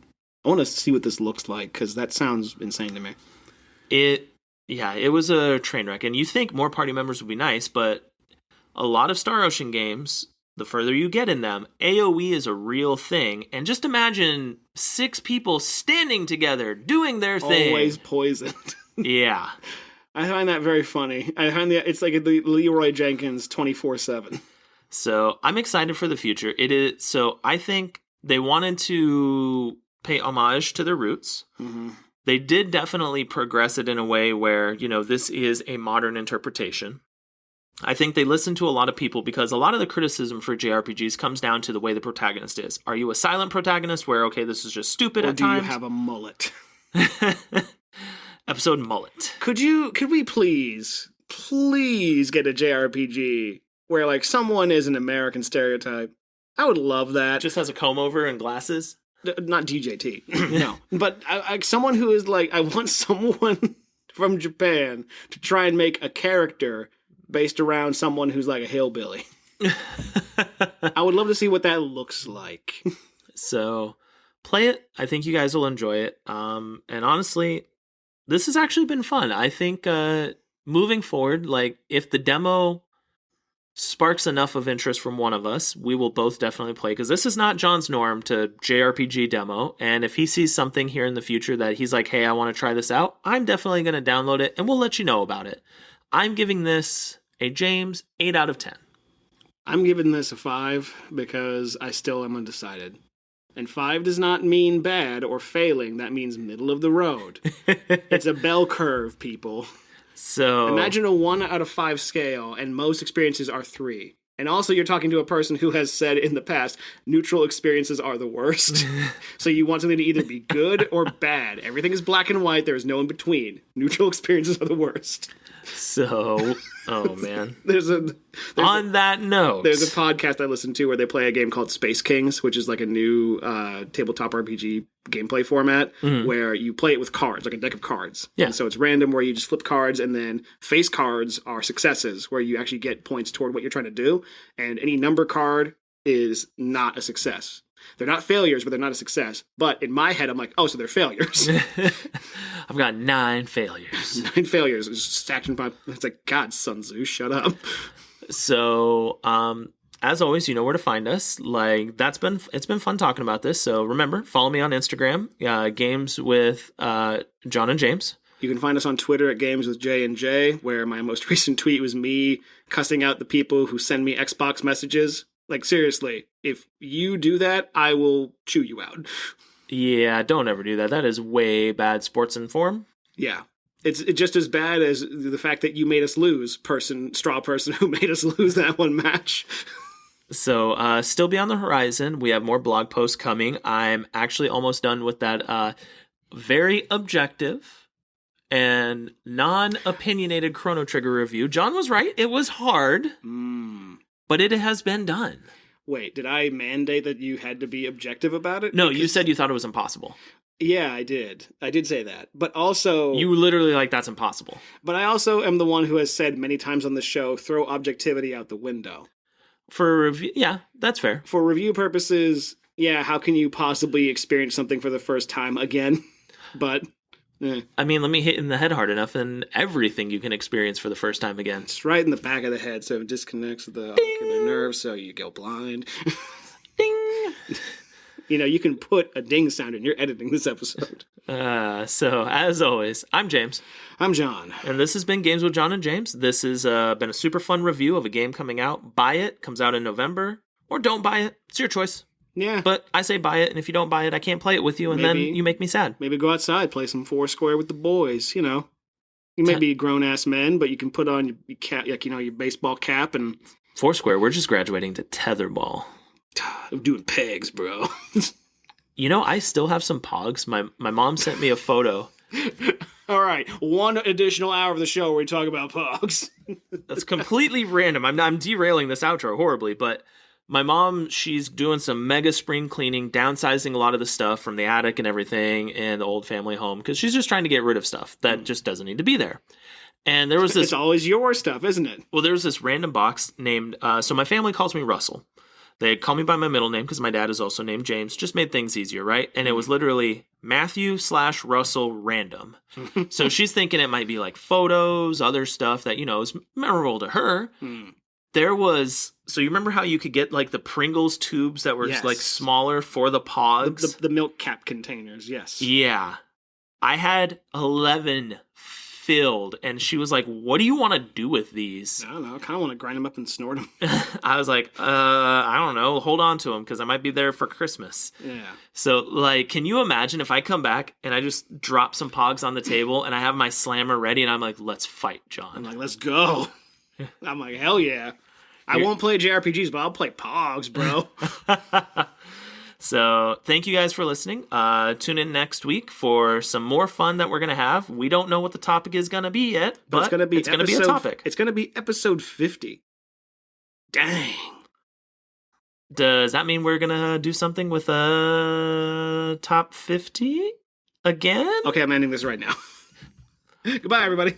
I want to see what this looks like, because that sounds insane to me. It was a train wreck, and you think more party members would be nice, but a lot of Star Ocean games, the further you get in them, AoE is a real thing. And just imagine 6 people standing together, doing their thing. Always poisoned. Yeah. I find that very funny. I find that it's like the Leroy Jenkins 24/7. So I'm excited for the future. It is. So I think they wanted to pay homage to their roots. Mm-hmm. They did definitely progress it in a way where, this is a modern interpretation. I think they listen to a lot of people because a lot of the criticism for JRPGs comes down to the way the protagonist is. Are you a silent protagonist where, okay, this is just stupid at times? Or do you have a mullet? Episode mullet. Could we please get a JRPG where, like, someone is an American stereotype? I would love that. Just has a comb over and glasses. Not DJT. No. But someone who is like, I want someone from Japan to try and make a character based around someone who's like a hillbilly. I would love to see what that looks like. So play it. I think you guys will enjoy it. And honestly, this has actually been fun. I think moving forward, like if the demo sparks enough of interest from one of us, we will both definitely play, because this is not John's norm to JRPG demo. And if he sees something here in the future that he's like, hey, I want to try this out, I'm definitely going to download it and we'll let you know about it. I'm giving this a James 8 out of 10. I'm giving this a 5 because I still am undecided. And 5 does not mean bad or failing. That means middle of the road. It's a bell curve, people. So imagine a 1 out of 5 scale, and most experiences are 3. And also, you're talking to a person who has said in the past, neutral experiences are the worst. So you want something to either be good or bad. Everything is black and white. There is no in between. Neutral experiences are the worst. So, oh man. On that note, there's a podcast I listen to where they play a game called Space Kings, which is like a new tabletop RPG gameplay format where you play it with cards, like a deck of cards. Yeah. And so it's random where you just flip cards, and then face cards are successes where you actually get points toward what you're trying to do. And any number card is not a success. They're not failures, but they're not a success. But in my head, I'm like, oh, so they're failures. I've got 9 failures. 9 failures. It's stacked in my... It's like, God, Sun Tzu, shut up. So, as always, you know where to find us. Like, it's been fun talking about this. So remember, follow me on Instagram, Games with John and James. You can find us on Twitter at Games with J and J, where my most recent tweet was me cussing out the people who send me Xbox messages. Like, seriously, if you do that, I will chew you out. Yeah, don't ever do that. That is way bad sports inform. Yeah. It's just as bad as the fact that you made us lose, straw person who made us lose that one match. So, still be on the horizon. We have more blog posts coming. I'm actually almost done with that very objective and non-opinionated Chrono Trigger review. John was right. It was hard. But it has been done. Wait, did I mandate that you had to be objective about it? No, you said you thought it was impossible. Yeah, I did. I did say that. But also... You literally that's impossible. But I also am the one who has said many times on the show, throw objectivity out the window. For review, yeah, that's fair. For review purposes, yeah, how can you possibly experience something for the first time again? But... I mean, let me hit in the head hard enough, and everything you can experience for the first time again. It's right in the back of the head, so it disconnects the ocular nerve, so you go blind. Ding! You can put a ding sound in your editing this episode. So, as always, I'm James. I'm John. And this has been Games with John and James. This has been a super fun review of a game coming out. Buy it. Comes out in November. Or don't buy it. It's your choice. Yeah. But I say buy it, and if you don't buy it, I can't play it with you, and then you make me sad. Maybe go outside, play some Foursquare with the boys, You may be grown-ass men, but you can put on your cap, your baseball cap and... Foursquare, we're just graduating to tetherball. I'm doing pegs, bro. I still have some pogs. My mom sent me a photo. All right, one additional hour of the show where we talk about pogs. That's completely random. I'm derailing this outro horribly, but... My mom, she's doing some mega spring cleaning, downsizing a lot of the stuff from the attic and everything in the old family home, because she's just trying to get rid of stuff that just doesn't need to be there. And there was this... It's always your stuff, isn't it? Well, there was this random box named... so my family calls me Russell. They call me by my middle name because my dad is also named James. Just made things easier, right? And it was literally Matthew/Russell random. So she's thinking it might be like photos, other stuff that, is memorable to her. There was... So you remember how you could get, the Pringles tubes that were, smaller for the pogs? The milk cap containers, yes. Yeah. I had 11 filled, and she was like, what do you want to do with these? I don't know. I kind of want to grind them up and snort them. I was like, I don't know. Hold on to them, because I might be there for Christmas. Yeah. So, can you imagine if I come back, and I just drop some pogs on the table, and I have my slammer ready, and I'm like, let's fight, John. I'm like, let's go. I'm like, hell yeah. I won't play JRPGs, but I'll play Pogs, bro. So, thank you guys for listening. Tune in next week for some more fun that we're going to have. We don't know what the topic is going to be yet, but it's going to be a topic. It's going to be episode 50. Dang. Does that mean we're gonna do something with a top 50 again? Okay, I'm ending this right now. Goodbye, everybody.